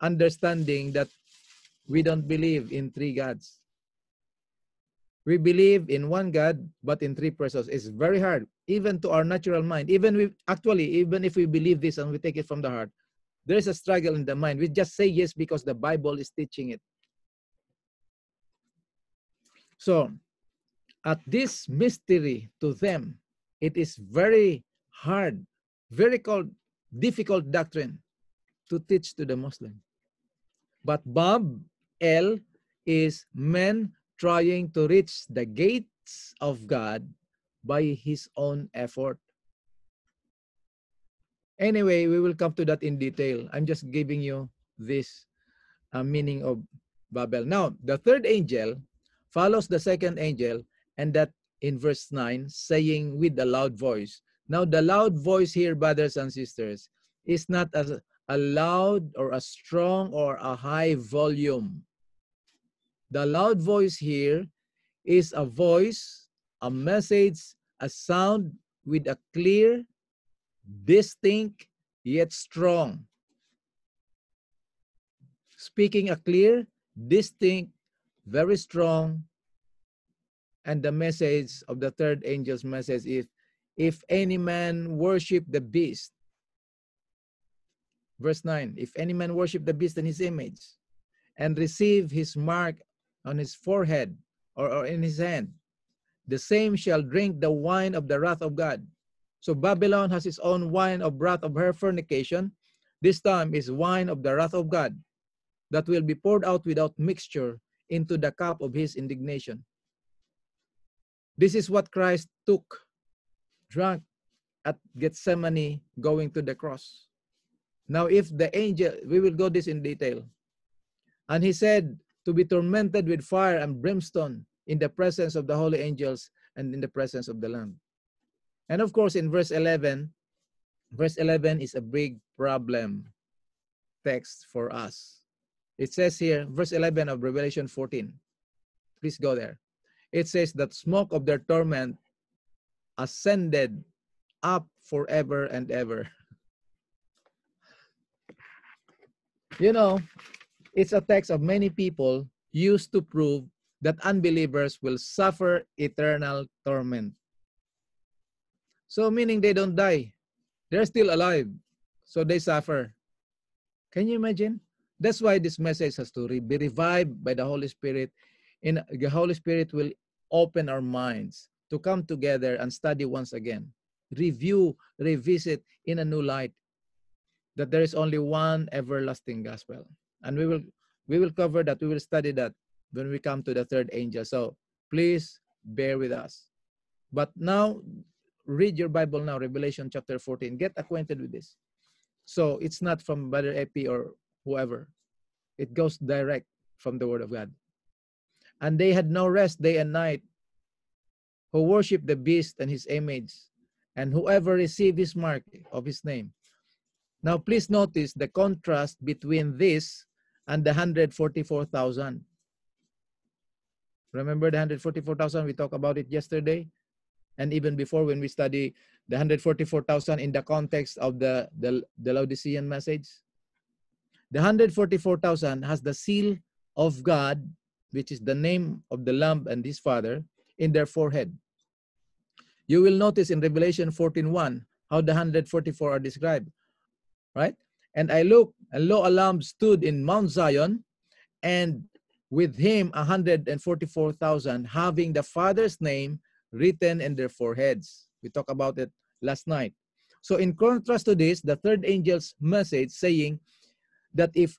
understanding that we don't believe in three gods. We believe in one God, but in three persons. It's very hard, even to our natural mind. Even if we believe this and we take it from the heart, there is a struggle in the mind. We just say yes because the Bible is teaching it. So, at this mystery to them, it is very hard, difficult doctrine to teach to the Muslim. But Bob L is men trying to reach the gates of God by his own effort. Anyway, we will come to that in detail. I'm just giving you this meaning of Babel. Now, the third angel follows the second angel, and that in verse 9, saying with a loud voice. Now, the loud voice here, brothers and sisters, is not as a loud or a strong or a high volume. The loud voice here is a voice, a message, a sound with a clear, distinct, yet strong. Speaking a clear, distinct, very strong, and the message of the third angel's message is, if any man worship the beast, verse 9, if any man worship the beast in his image, and receive his mark on his forehead or in his hand, the same shall drink the wine of the wrath of God. So Babylon has its own wine of wrath of her fornication. This time is wine of the wrath of God that will be poured out without mixture into the cup of his indignation. This is what Christ drank at Gethsemane going to the cross. Now, if the angel, we will go this in detail. And he said to be tormented with fire and brimstone in the presence of the holy angels and in the presence of the Lamb. And of course, in verse 11 is a big problem text for us. It says here, verse 11 of Revelation 14. Please go there. It says that smoke of their torment ascended up forever and ever. You know, it's a text of many people used to prove that unbelievers will suffer eternal torment. So meaning they don't die. They're still alive. So they suffer. Can you imagine? That's why this message has to be revived by the Holy Spirit. And the Holy Spirit will open our minds to come together and study once again. Review, revisit in a new light. That there is only one everlasting gospel. And we will cover that. We will study that when we come to the third angel. So please bear with us. But now, read your Bible now, Revelation chapter 14. Get acquainted with this. So it's not from Brother Epi or whoever. It goes direct from the Word of God. And they had no rest day and night, who worship the beast and his image, and whoever received his mark of his name. Now, please notice the contrast between this and the 144,000. Remember the 144,000? We talked about it yesterday. And even before, when we study the 144,000 in the context of the Laodicean message. The 144,000 has the seal of God, which is the name of the Lamb and his Father, in their forehead. You will notice in Revelation 14:1 how the 144 are described, right? And I looked, and lo, a Lamb stood in Mount Zion, and with him 144,000, having the Father's name written in their foreheads. We talked about it last night. So in contrast to this, the third angel's message saying that if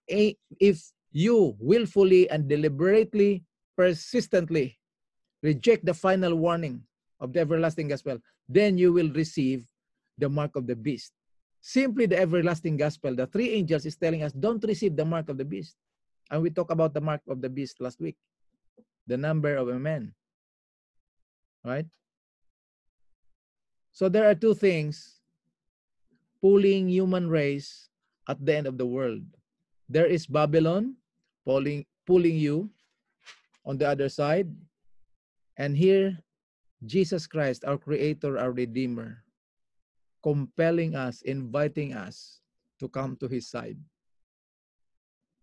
you willfully and deliberately, persistently reject the final warning of the everlasting gospel, then you will receive the mark of the beast. Simply the everlasting gospel. The three angels is telling us, don't receive the mark of the beast. And we talked about the mark of the beast last week. The number of a man. Right? So there are two things pulling human race at the end of the world. There is Babylon pulling you on the other side. And here, Jesus Christ, our Creator, our Redeemer, compelling us, inviting us to come to His side.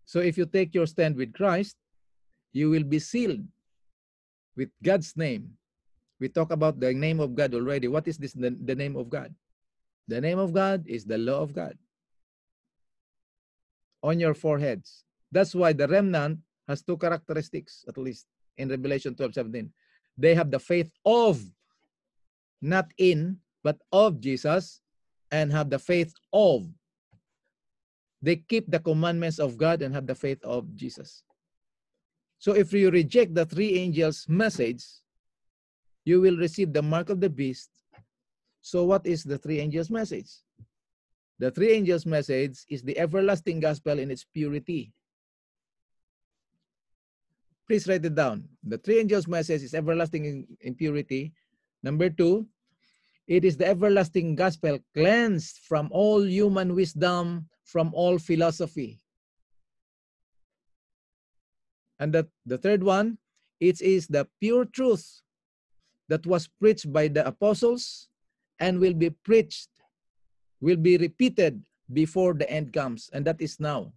So if you take your stand with Christ, you will be sealed with God's name. We talk about the name of God already. What is this, the name of God? The name of God is the law of God on your foreheads. That's why the remnant has two characteristics, at least in Revelation 12:17. They have the faith of, not in, but of Jesus, and have the faith of. They keep the commandments of God and have the faith of Jesus. So if you reject the three angels' message, you will receive the mark of the beast. So what is the three angels' message? The three angels' message is the everlasting gospel in its purity. Please write it down. The three angels' message is everlasting in purity. Number two, it is the everlasting gospel cleansed from all human wisdom, from all philosophy. And the third one, it is the pure truth that was preached by the apostles and will be preached, will be repeated before the end comes. And that is now.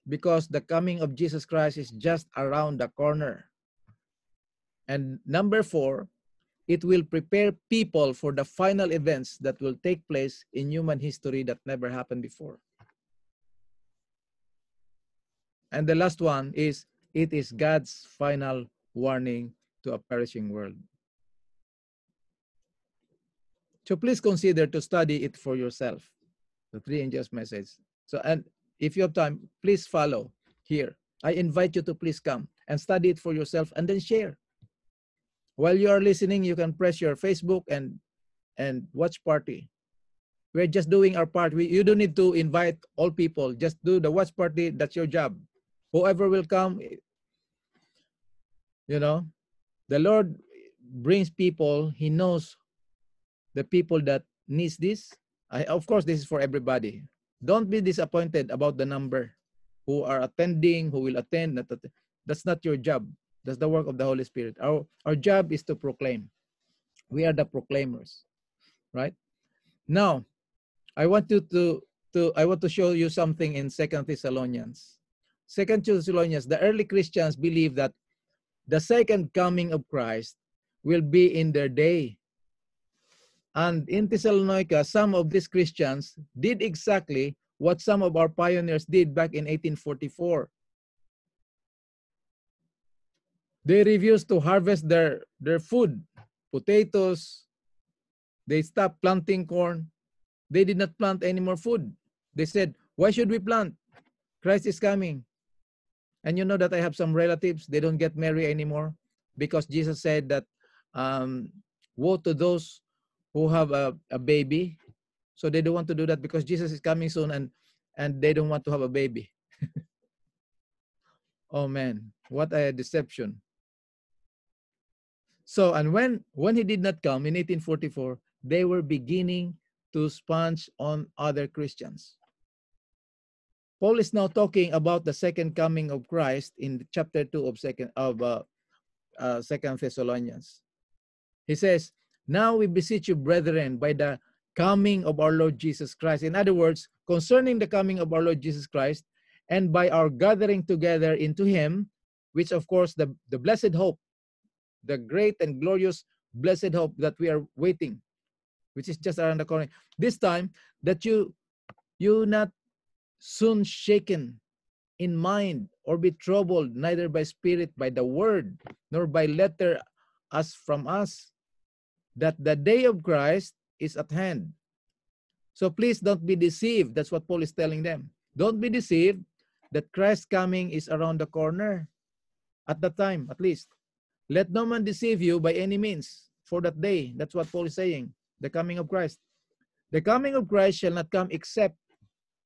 Because the coming of Jesus Christ is just around the corner. And number four, it will prepare people for the final events that will take place in human history that never happened before. And the last one is, it is God's final warning to a perishing world. So please consider to study it for yourself, the three angels' message. So, and if you have time, please follow here. I invite you to please come and study it for yourself and then share. While you are listening, you can press your Facebook and watch party. We're just doing our part. You don't need to invite all people. Just do the watch party. That's your job. Whoever will come, you know, the Lord brings people. He knows the people that needs this. Of course, this is for everybody. Don't be disappointed about the number who are attending, who will attend. That's not your job. That's the work of the Holy Spirit. Our job is to proclaim. We are the proclaimers, right? Now, I want to show you something in 2 Thessalonians. 2 Thessalonians, the early Christians believe that the second coming of Christ will be in their day. And in Thessalonica, some of these Christians did exactly what some of our pioneers did back in 1844. They refused to harvest their food, potatoes. They stopped planting corn. They did not plant any more food. They said, why should we plant? Christ is coming. And you know that I have some relatives, they don't get married anymore because Jesus said that woe to those who have a baby. So they don't want to do that because Jesus is coming soon and they don't want to have a baby. Oh man, what a deception. So, and when he did not come in 1844, they were beginning to sponge on other Christians. Paul is now talking about the second coming of Christ in chapter 2 of Second Thessalonians. He says, now we beseech you, brethren, by the coming of our Lord Jesus Christ. In other words, concerning the coming of our Lord Jesus Christ, and by our gathering together into him, which of course the blessed hope, the great and glorious blessed hope that we are waiting, which is just around the corner. This time, that you not soon shaken in mind or be troubled, neither by spirit, by the word, nor by letter as from us, that the day of Christ is at hand. So please don't be deceived. That's what Paul is telling them. Don't be deceived that Christ's coming is around the corner at that time, at least. Let no man deceive you by any means for that day. That's what Paul is saying, the coming of Christ. The coming of Christ shall not come except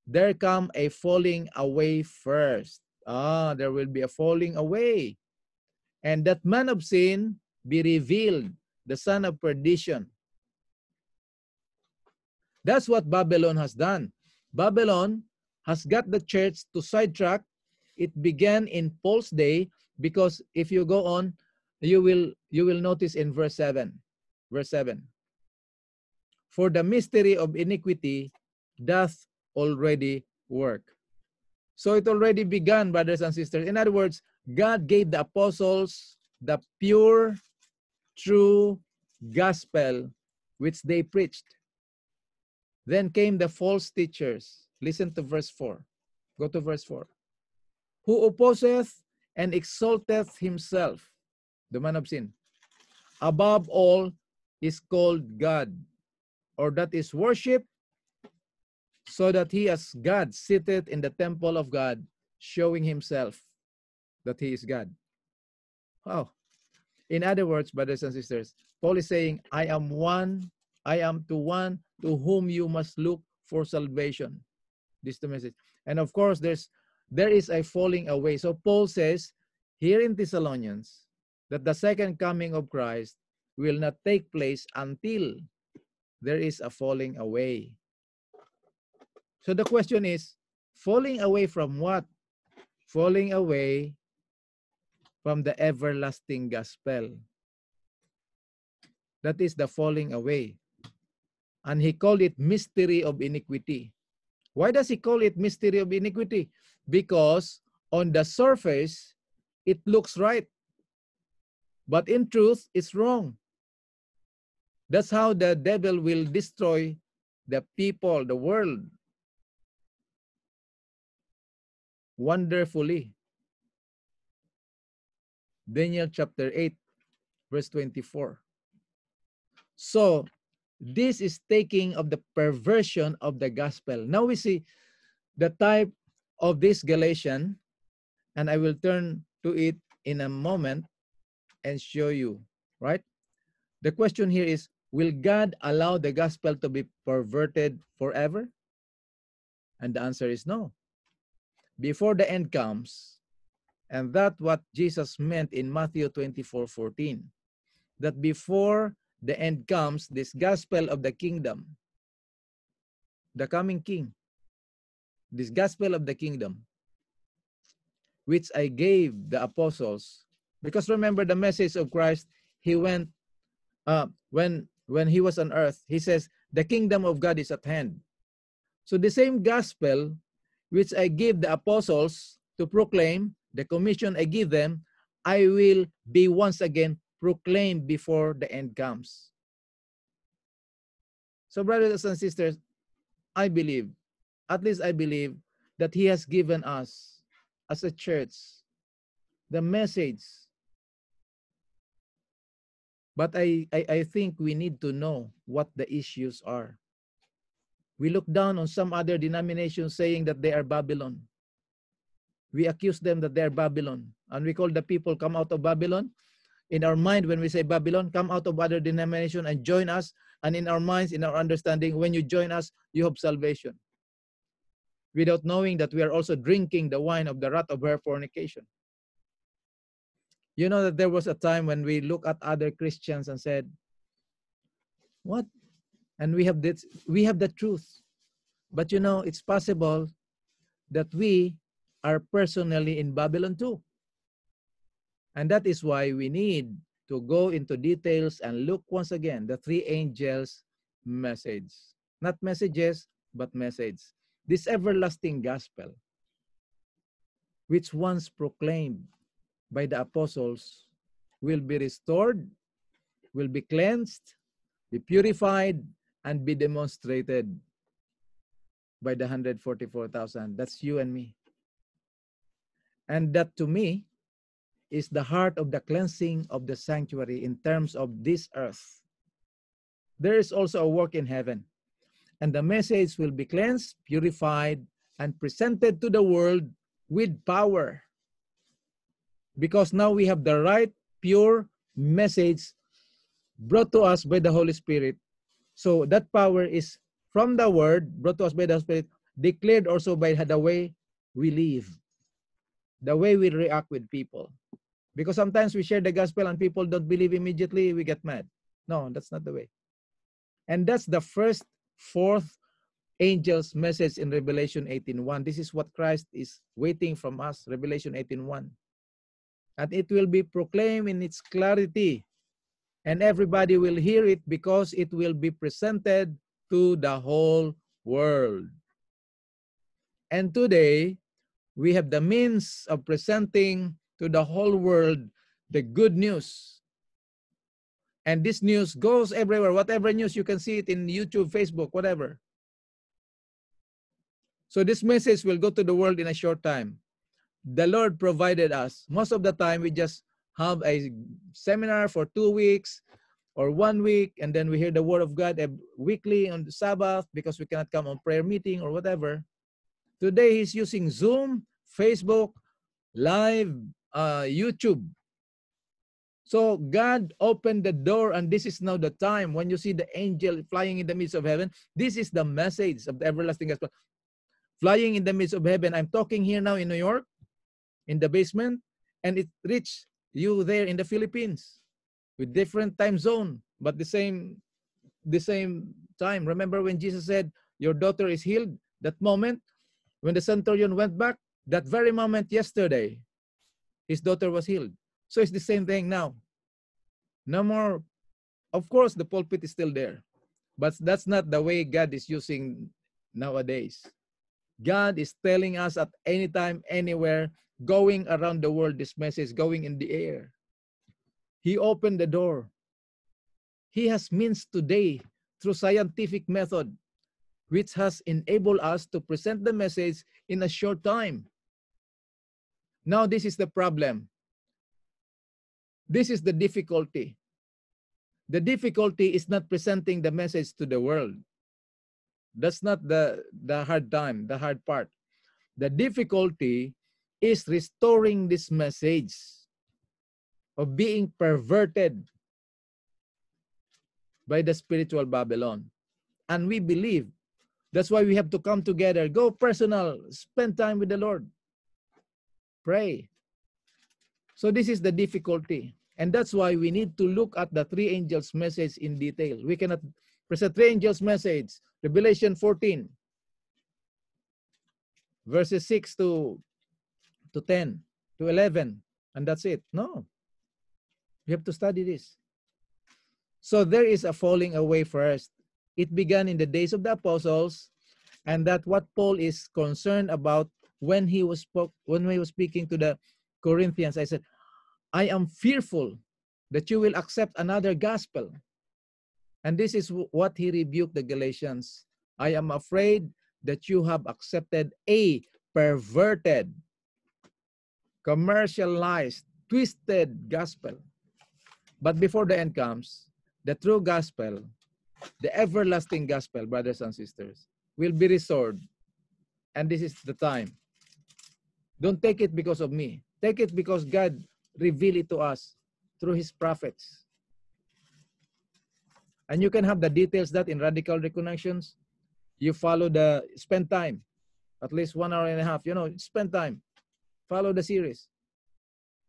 there come a falling away first. There will be a falling away. And that man of sin be revealed, the son of perdition. That's what Babylon has done. Babylon has got the church to sidetrack. It began in Paul's day, because if you go on, you will notice in verse 7. Verse 7. For the mystery of iniquity doth already work. So it already began, brothers and sisters. In other words, God gave the apostles the pure, true gospel which they preached. Then came the false teachers. Listen to verse 4. Go to verse 4. Who opposeth and exalteth himself, the man of sin, above all is called God, or that is worship, so that he as God sitteth in the temple of God, showing himself that he is God. Wow. In other words, brothers and sisters, Paul is saying, I am to one to whom you must look for salvation. This is the message. And of course, there is a falling away. So Paul says here in Thessalonians that the second coming of Christ will not take place until there is a falling away. So the question is, falling away from what? Falling away from the everlasting gospel. That is the falling away. And he called it mystery of iniquity. Why does he call it mystery of iniquity? Because on the surface, it looks right. But in truth, it's wrong. That's how the devil will destroy the people, the world, wonderfully. Daniel chapter 8, verse 24. So, this is taking of the perversion of the gospel. Now we see the type of this Galatian, and I will turn to it in a moment and show you, right? The question here is, will God allow the gospel to be perverted forever? And the answer is no. Before the end comes, and that's what Jesus meant in Matthew 24:14, that before the end comes, this gospel of the kingdom, the coming king, this gospel of the kingdom, which I gave the apostles, because remember the message of Christ, he went, when he was on earth, he says, the kingdom of God is at hand. So the same gospel which I give the apostles to proclaim, the commission I give them, I will be once again proclaimed before the end comes. So brothers and sisters, I believe, at least I believe, that he has given us as a church the message. But I think we need to know what the issues are. We look down on some other denominations saying that they are Babylon. We accuse them that they are Babylon. And we call the people come out of Babylon. In our mind, when we say Babylon, come out of other denomination and join us. And in our minds, in our understanding, when you join us, you have salvation. Without knowing that we are also drinking the wine of the wrath of her fornication. You know that there was a time when we look at other Christians and said, what? And we have the truth. But you know, it's possible that we are personally in Babylon too. And that is why we need to go into details and look once again the three angels' message. Not messages, but message. This everlasting gospel, which once proclaimed by the apostles, will be restored, will be cleansed, be purified, and be demonstrated by the 144,000. That's you and me. And that to me is the heart of the cleansing of the sanctuary in terms of this earth. There is also a work in heaven. And the message will be cleansed, purified, and presented to the world with power. Because now we have the right, pure message brought to us by the Holy Spirit. So that power is from the word, brought to us by the Spirit, declared also by the way we live, the way we react with people. Because sometimes we share the gospel and people don't believe immediately, we get mad. No, that's not the way. And that's the first fourth angel's message in Revelation 18:1. This is what Christ is waiting from us, Revelation 18:1. And it will be proclaimed in its clarity, and everybody will hear it because it will be presented to the whole world. And today, we have the means of presenting to the whole world the good news. And this news goes everywhere. Whatever news, you can see it in YouTube, Facebook, whatever. So this message will go to the world in a short time. The Lord provided us. Most of the time, we just have a seminar for 2 weeks or 1 week, and then we hear the word of God weekly on the Sabbath because we cannot come on prayer meeting or whatever. Today, he's using Zoom, Facebook, live, YouTube. So God opened the door, and this is now the time when you see the angel flying in the midst of heaven. This is the message of the everlasting gospel. Flying in the midst of heaven. I'm talking here now in New York, in the basement, and it reached you there in the Philippines with different time zone, but the same time. Remember when Jesus said, your daughter is healed? That moment, when the centurion went back, that very moment yesterday, his daughter was healed. So it's the same thing now. No more, of course, the pulpit is still there, but that's not the way God is using nowadays. God is telling us at any time, anywhere, going around the world, this message going in the air. He opened the door. He has means today through scientific method, which has enabled us to present the message in a short time. Now, this is the problem. This is the difficulty. The difficulty is not presenting the message to the world. That's not the hard time, the hard part. The difficulty is restoring this message of being perverted by the spiritual Babylon. And we believe. That's why we have to come together, go personal, spend time with the Lord, pray. So this is the difficulty. And that's why we need to look at the three angels' message in detail. We cannot present three angels' message. Revelation 14, verses 6 to 10, to 11, and that's it. No. We have to study this. So there is a falling away first. It began in the days of the apostles, and that what Paul is concerned about when he was speaking to the Corinthians. I said, I am fearful that you will accept another gospel. And this is what he rebuked the Galatians. I am afraid that you have accepted a perverted, commercialized, twisted gospel. But before the end comes, the true gospel, the everlasting gospel, brothers and sisters, will be restored. And this is the time. Don't take it because of me. Take it because God revealed it to us through his prophets. And you can have the details that in Radical Reconnections, you follow spend time, at least 1 hour and a half, spend time, follow the series.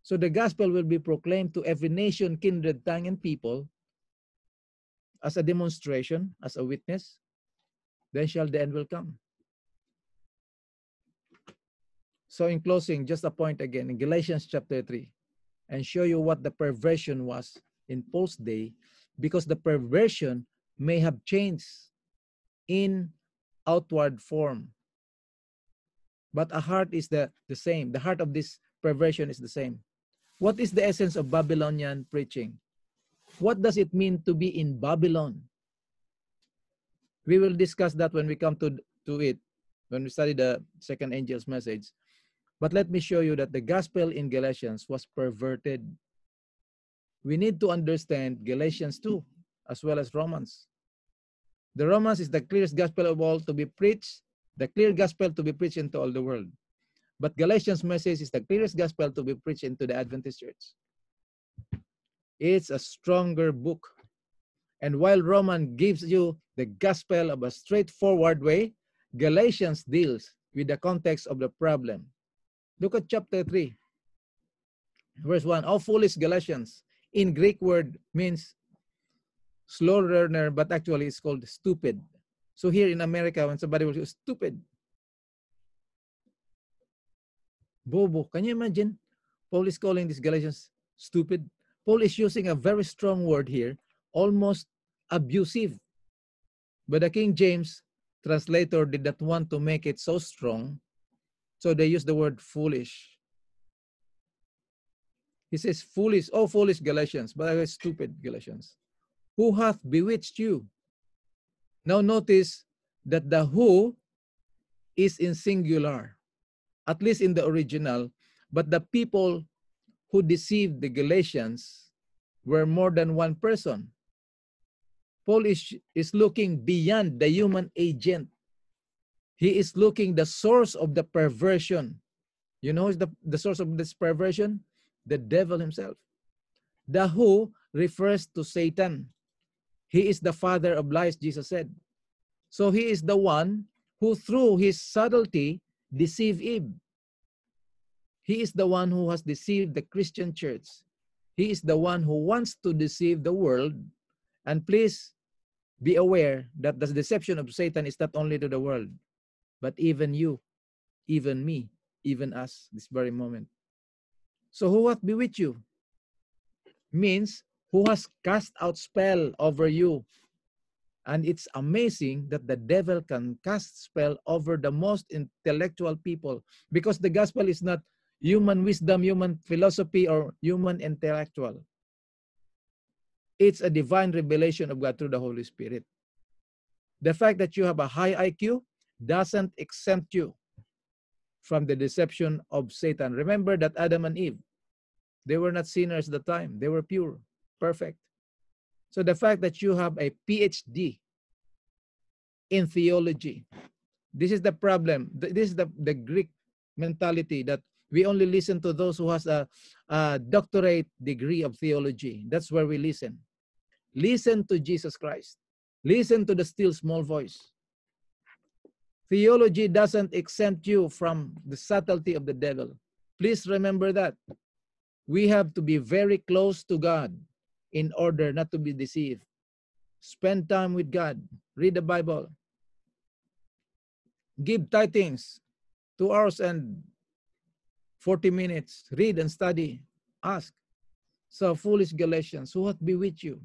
So the gospel will be proclaimed to every nation, kindred, tongue, and people as a demonstration, as a witness. Then shall the end will come. So in closing, just a point again in Galatians chapter 3 and show you what the perversion was in Paul's day, because the perversion may have changed in outward form. But a heart is the same. The heart of this perversion is the same. What is the essence of Babylonian preaching? What does it mean to be in Babylon? We will discuss that when we come to it, when we study the second angel's message. But let me show you that the gospel in Galatians was perverted. We need to understand Galatians 2 as well as Romans. The Romans is the clearest gospel of all to be preached, the clear gospel to be preached into all the world. But Galatians' message is the clearest gospel to be preached into the Adventist church. It's a stronger book. And while Romans gives you the gospel of a straightforward way, Galatians deals with the context of the problem. Look at chapter 3, verse 1. Oh, foolish Galatians. In Greek word means slow learner, but actually it's called stupid. So here in America, when somebody will say, stupid, bobo, can you imagine? Paul is calling these Galatians stupid. Paul is using a very strong word here, almost abusive. But the King James translator did not want to make it so strong, so they used the word foolish. He says, foolish, oh foolish Galatians, but I was stupid Galatians. Who hath bewitched you? Now notice that the who is in singular, at least in the original, but the people who deceived the Galatians were more than one person. Paul is looking beyond the human agent. He is looking the source of the perversion. You know who's the source of this perversion? The devil himself. The who refers to Satan. He is the father of lies, Jesus said. So he is the one who through his subtlety deceived Eve. He is the one who has deceived the Christian church. He is the one who wants to deceive the world. And please be aware that the deception of Satan is not only to the world, but even you, even me, even us, this very moment. So who hath bewitched you? Means who has cast out spell over you. And it's amazing that the devil can cast spell over the most intellectual people, because the gospel is not human wisdom, human philosophy, or human intellectual. It's a divine revelation of God through the Holy Spirit. The fact that you have a high IQ doesn't exempt you from the deception of Satan. Remember that Adam and Eve, they were not sinners at the time. They were pure, perfect. So the fact that you have a PhD in theology, this is the problem. This is the Greek mentality that we only listen to those who has a doctorate degree of theology. That's where we listen. Listen to Jesus Christ. Listen to the still small voice. Theology doesn't exempt you from the subtlety of the devil. Please remember that. We have to be very close to God in order not to be deceived. Spend time with God. Read the Bible. Give tithings, 2 hours and 40 minutes. Read and study. Ask. So foolish Galatians, who hath bewitched you?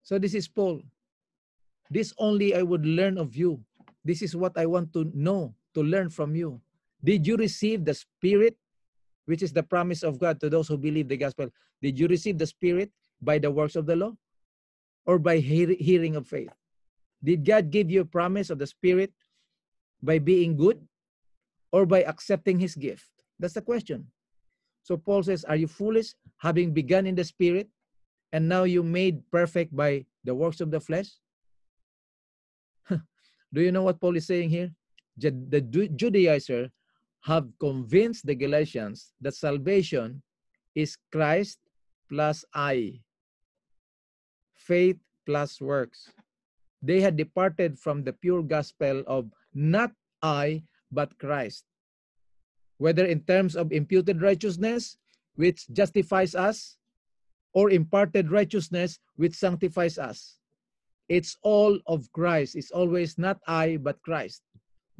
So this is Paul. This only I would learn of you. This is what I want to know, to learn from you. Did you receive the Spirit, which is the promise of God to those who believe the gospel? Did you receive the Spirit by the works of the law or by hearing of faith? Did God give you a promise of the Spirit by being good or by accepting his gift? That's the question. So Paul says, are you foolish, having begun in the Spirit, and now you made perfect by the works of the flesh? Do you know what Paul is saying here? The Judaizer have convinced the Galatians that salvation is Christ plus I, faith plus works. They had departed from the pure gospel of not I, but Christ. Whether in terms of imputed righteousness, which justifies us, or imparted righteousness, which sanctifies us. It's all of Christ. It's always not I, but Christ.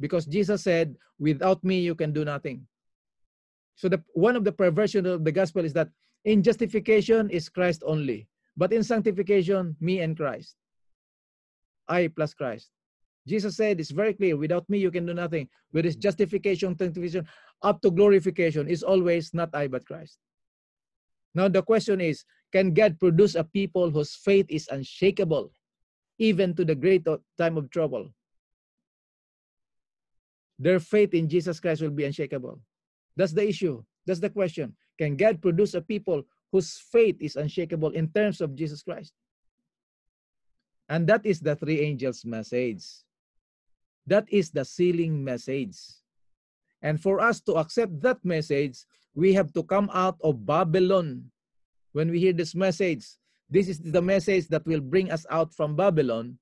Because Jesus said, without me, you can do nothing. So one of the perversion of the gospel is that in justification is Christ only. But in sanctification, me and Christ. I plus Christ. Jesus said, it's very clear, without me, you can do nothing. Whether it's justification, sanctification, up to glorification, is always not I, but Christ. Now the question is, can God produce a people whose faith is unshakable, even to the great time of trouble? Their faith in Jesus Christ will be unshakable. That's the issue. That's the question. Can God produce a people whose faith is unshakable in terms of Jesus Christ? And that is the three angels' message. That is the sealing message. And for us to accept that message, we have to come out of Babylon. When we hear this message, this is the message that will bring us out from Babylon.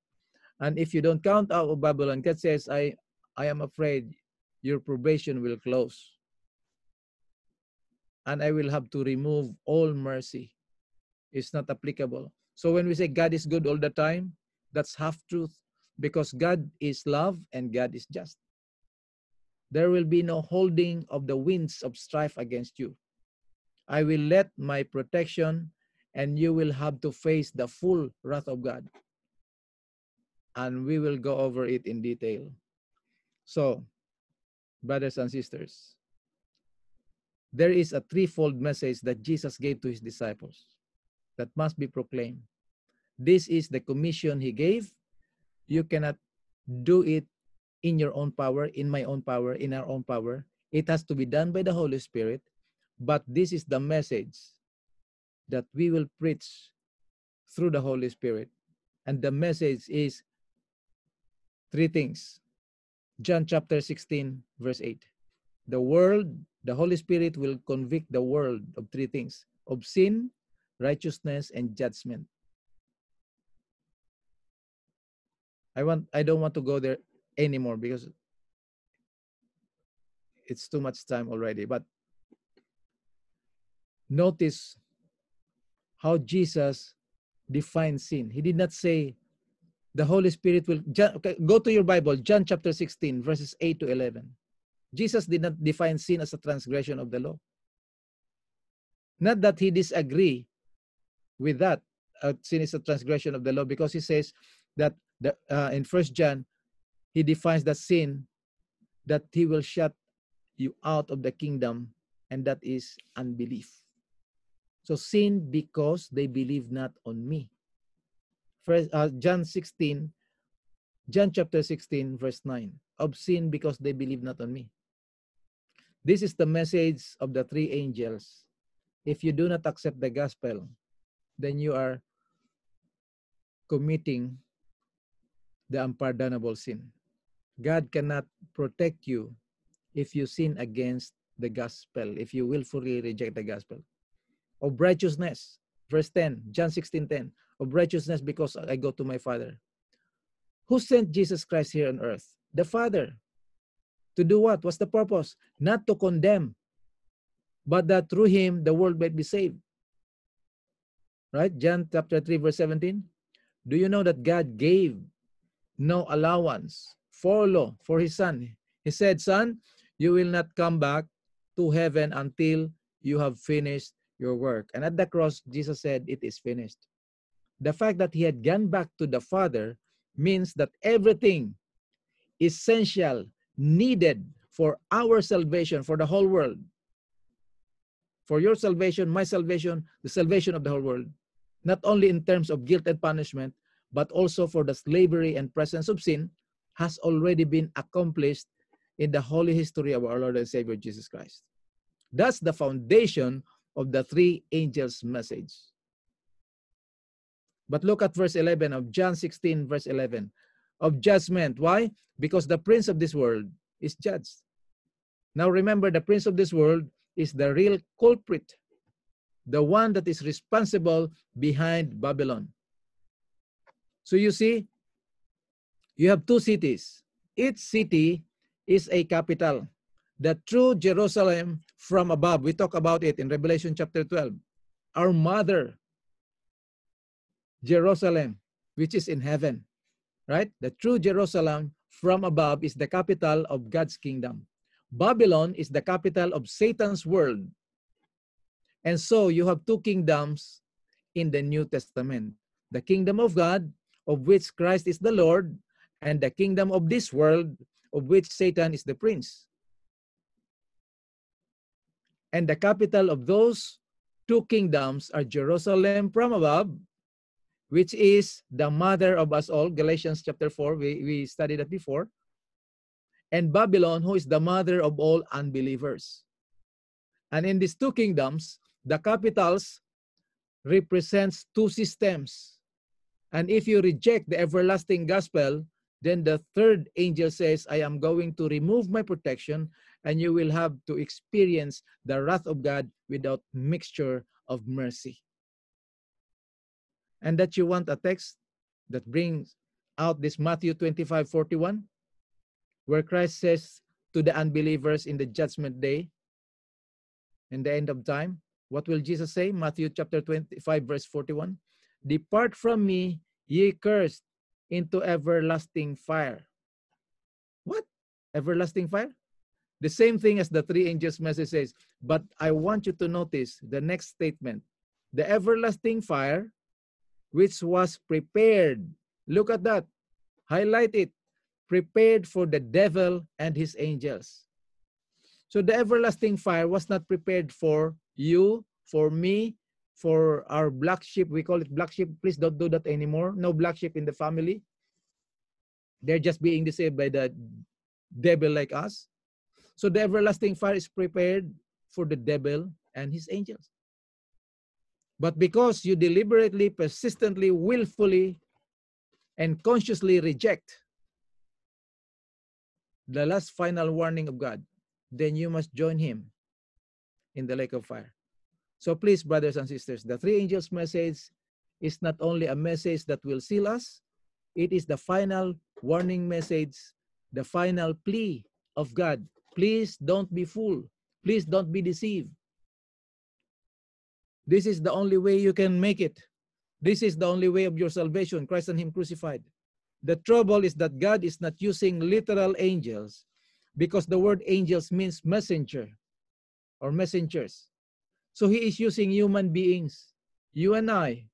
And if you don't count out of Babylon, God says, I am afraid your probation will close. And I will have to remove all mercy. It's not applicable. So when we say God is good all the time, that's half truth, because God is love and God is just. There will be no holding of the winds of strife against you. I will let my protection, and you will have to face the full wrath of God. And we will go over it in detail. So, brothers and sisters, there is a threefold message that Jesus gave to his disciples that must be proclaimed. This is the commission he gave. You cannot do it in your own power, in my own power, in our own power. It has to be done by the Holy Spirit. But this is the message that we will preach through the Holy Spirit. And the message is three things. John chapter 16, verse 8. The world, the Holy Spirit will convict the world of three things: of sin, righteousness, and judgment. I don't want to go there anymore because it's too much time already. But notice how Jesus defines sin. He did not say the Holy Spirit will... Okay, go to your Bible, John chapter 16, verses 8 to 11. Jesus did not define sin as a transgression of the law. Not that he disagree with that. Sin is a transgression of the law, because he says that in 1 John, he defines that sin, that he will shut you out of the kingdom, and that is unbelief. So sin because they believe not on me. First, John chapter 16, verse 9. Of sin because they believe not on me. This is the message of the three angels. If you do not accept the gospel, then you are committing the unpardonable sin. God cannot protect you if you sin against the gospel, if you willfully reject the gospel. Of righteousness, verse 10, John 16:10. Of righteousness because I go to my Father. Who sent Jesus Christ here on earth? The Father. To do what? What's the purpose? Not to condemn, but that through him the world might be saved. Right? John chapter 3, verse 17. Do you know that God gave no allowance for law for his son? He said, son, you will not come back to heaven until you have finished your work. And at the cross, Jesus said, it is finished. The fact that he had gone back to the Father means that everything essential, needed for our salvation, for the whole world, for your salvation, my salvation, the salvation of the whole world, not only in terms of guilt and punishment, but also for the slavery and presence of sin, has already been accomplished in the holy history of our Lord and Savior Jesus Christ. That's the foundation of the three angels' message. But look at verse 11 of John 16, verse 11. Of judgment. Why? Because the prince of this world is judged. Now remember, the prince of this world is the real culprit, the one that is responsible behind Babylon. So you see, you have two cities. Each city is a capital. The true Jerusalem from above, we talk about it in Revelation chapter 12. Our mother, Jerusalem, which is in heaven, right? The true Jerusalem from above is the capital of God's kingdom. Babylon is the capital of Satan's world. And so you have two kingdoms in the New Testament. The kingdom of God, of which Christ is the Lord, and the kingdom of this world, of which Satan is the prince. And the capital of those two kingdoms are Jerusalem from above, which is the mother of us all. Galatians chapter 4, we studied that before. And Babylon, who is the mother of all unbelievers. And in these two kingdoms, the capitals represents two systems. And if you reject the everlasting gospel, then the third angel says, I am going to remove my protection, and you will have to experience the wrath of God without mixture of mercy. And that you want a text that brings out this Matthew 25:41, where Christ says to the unbelievers in the judgment day, in the end of time, what will Jesus say? Matthew chapter 25, verse 41. Depart from me, ye cursed, into everlasting fire. What? Everlasting fire? The same thing as the three angels' message says. But I want you to notice the next statement. The everlasting fire, which was prepared. Look at that. Highlight it. Prepared for the devil and his angels. So the everlasting fire was not prepared for you, for me, for our black sheep. We call it black sheep. Please don't do that anymore. No black sheep in the family. They're just being deceived by the devil like us. So the everlasting fire is prepared for the devil and his angels. But because you deliberately, persistently, willfully, and consciously reject the last final warning of God, then you must join him in the lake of fire. So please, brothers and sisters, the three angels' message is not only a message that will seal us, it is the final warning message, the final plea of God. Please don't be fooled. Please don't be deceived. This is the only way you can make it. This is the only way of your salvation, Christ and him crucified. The trouble is that God is not using literal angels because the word angels means messenger or messengers. So he is using human beings, you and I.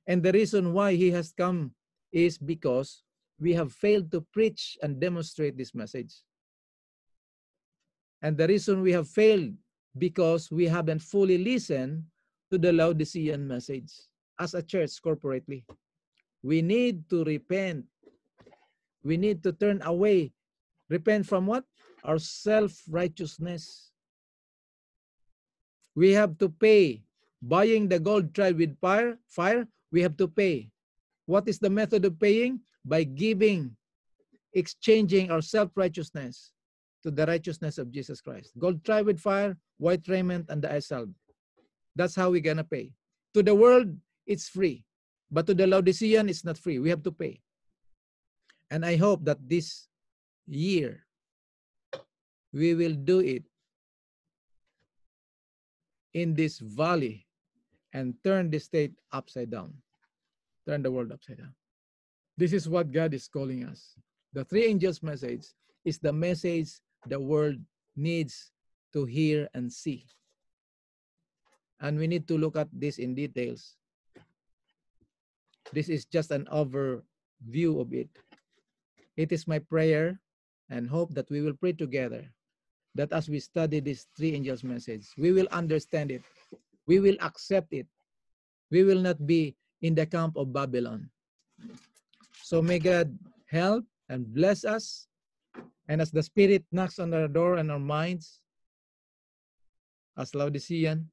And the reason why he has come is because we have failed to preach and demonstrate this message. And the reason we have failed because we haven't fully listened to the Laodicean message as a church corporately. We need to repent. We need to turn away. Repent from what? Our self-righteousness. We have to pay. Buying the gold tried with fire, we have to pay. What is the method of paying? By giving, exchanging our self-righteousness to the righteousness of Jesus Christ. Gold tried with fire, white raiment, and the eye salve. That's how we're going to pay. To the world, it's free. But to the Laodicean, it's not free. We have to pay. And I hope that this year, we will do it in this valley and turn the state upside down. Turn the world upside down. This is what God is calling us. The three angels' message is the message the world needs to hear and see. And we need to look at this in details. This is just an overview of it. It is my prayer and hope that we will pray together that as we study this three angels' message, we will understand it. We will accept it. We will not be in the camp of Babylon. So may God help and bless us. And as the Spirit knocks on our door and our minds, as Laodicean,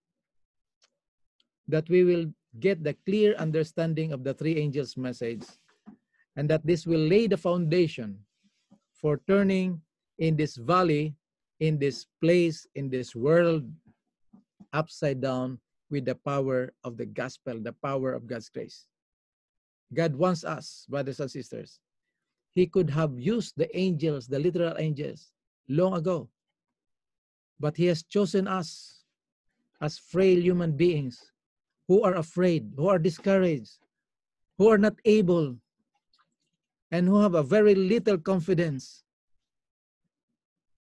that we will get the clear understanding of the three angels' message, and that this will lay the foundation for turning in this valley, in this place, in this world, upside down with the power of the gospel, the power of God's grace. God wants us, brothers and sisters. He could have used the angels, the literal angels, long ago. But he has chosen us as frail human beings who are afraid, who are discouraged, who are not able, and who have a very little confidence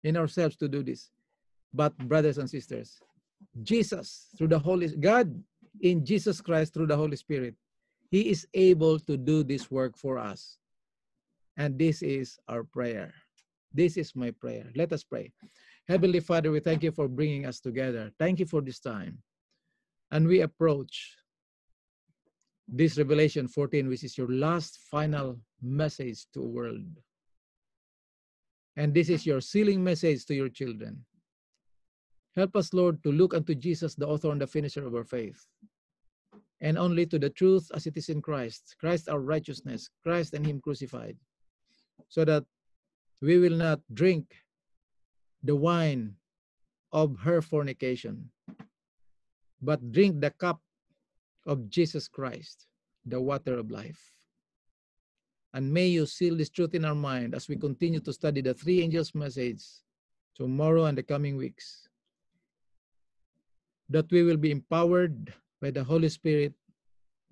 in ourselves to do this. But brothers and sisters, Jesus, through the Holy God, in Jesus Christ, through the Holy Spirit, he is able to do this work for us. And this is our prayer. This is my prayer. Let us pray. Heavenly Father, we thank you for bringing us together. Thank you for this time. And we approach this Revelation 14, which is your last final message to the world. And this is your sealing message to your children. Help us, Lord, to look unto Jesus, the author and the finisher of our faith, and only to the truth as it is in Christ, Christ our righteousness, Christ and him crucified, so that we will not drink the wine of her fornication, but drink the cup of Jesus Christ, the water of life. And may you seal this truth in our mind as we continue to study the three angels' message tomorrow and the coming weeks, that we will be empowered by the Holy Spirit,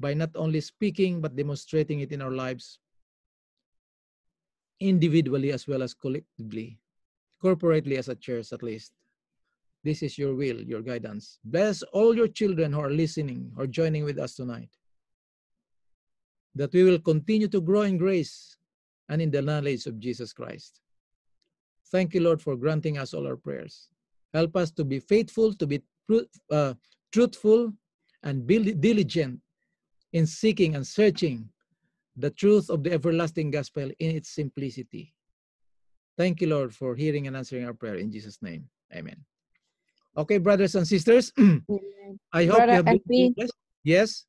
by not only speaking but demonstrating it in our lives, individually as well as collectively, corporately as a church at least. This is your will, your guidance. Bless all your children who are listening or joining with us tonight, that we will continue to grow in grace and in the knowledge of Jesus Christ. Thank you, Lord, for granting us all our prayers. Help us to be faithful, to be truthful, and be diligent in seeking and searching the truth of the everlasting gospel in its simplicity. Thank you, Lord, for hearing and answering our prayer. In Jesus' name, amen. Okay, brothers and sisters, I hope you Brother have been Epi, blessed. Yes?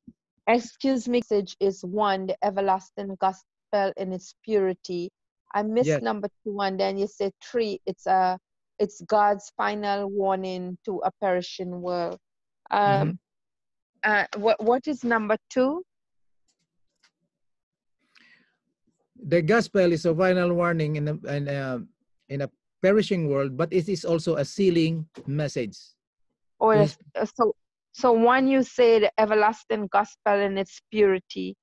excuse me, message is 1, the everlasting gospel in its purity. I missed Yes. number 2, and then you said 3, it's God's final warning to a perishing world. What is number 2? The gospel is a final warning in a perishing world, but it is also a sealing message. Or so 1, you say the everlasting gospel in its purity.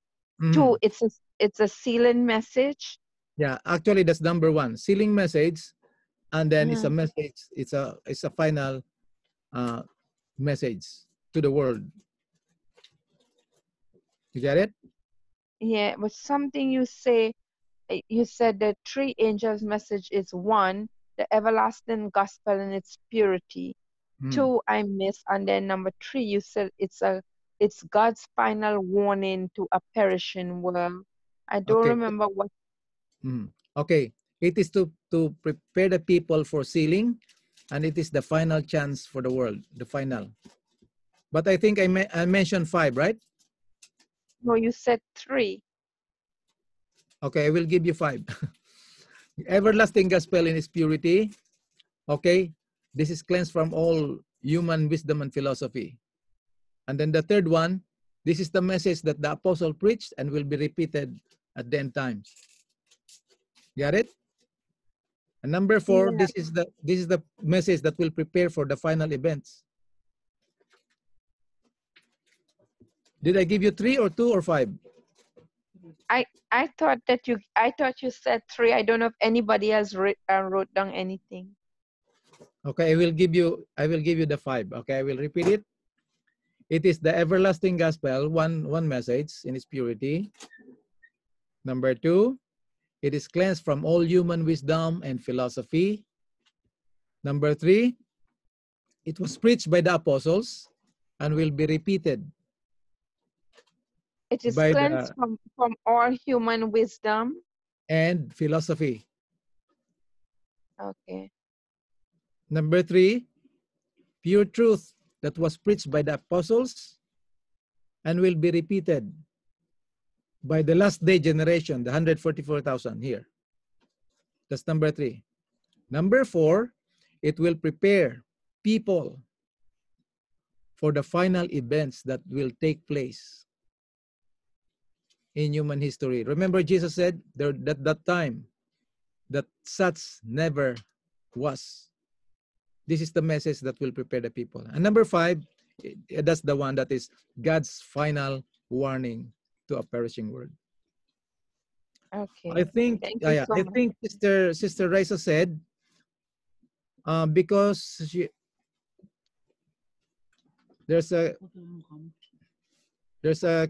2, it's a sealing message. Yeah, actually that's number 1, sealing message, and then it's a message. It's a final message to the world. You get it? Yeah, but something you said the 3 angels' message is 1, the everlasting gospel in its purity. 2, I missed, and then number 3, you said it's God's final warning to a perishing world. I don't remember what. Okay, it is to prepare the people for sealing, and it is the final chance for the world, the final. But I think I mentioned 5, right? No, you said 3. Okay, I will give you 5. Everlasting gospel in its purity. Okay, this is cleansed from all human wisdom and philosophy. And then the third one, this is the message that the apostle preached and will be repeated at the end times. Got it? And number 4, Yeah. this is the message that will prepare for the final events. Did I give you 3 or 2 or 5? I thought you said 3. I don't know if anybody else wrote down anything. Okay, I will give you the 5. Okay, I will repeat it. It is the everlasting gospel, one message in its purity. Number 2, it is cleansed from all human wisdom and philosophy. Number 3, it was preached by the apostles and will be repeated. It is cleansed from all human wisdom and philosophy. Okay. Number 3, pure truth that was preached by the apostles and will be repeated by the last day generation, the 144,000 here. That's number 3. Number 4, it will prepare people for the final events that will take place in human history. Remember, Jesus said that time that such never was. This is the message that will prepare the people. And number 5, that's the one that is God's final warning to a perishing world. Okay. I think I think Sister Raisa said because there's a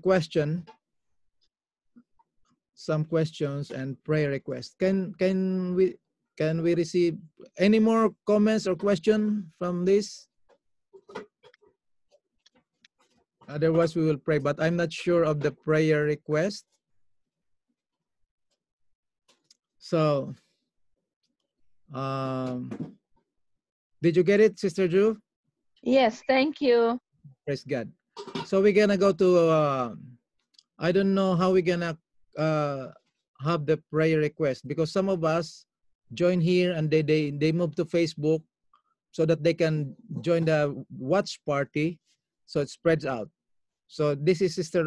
question, some questions and prayer requests. Can we receive any more comments or question from this? Otherwise, we will pray, but I'm not sure of the prayer request. So, did you get it, Sister Drew? Yes, thank you. Praise God. So we're gonna go to, I don't know how we're gonna have the prayer request, because some of us join here and they move to Facebook so that they can join the watch party, so it spreads out. So this is Sister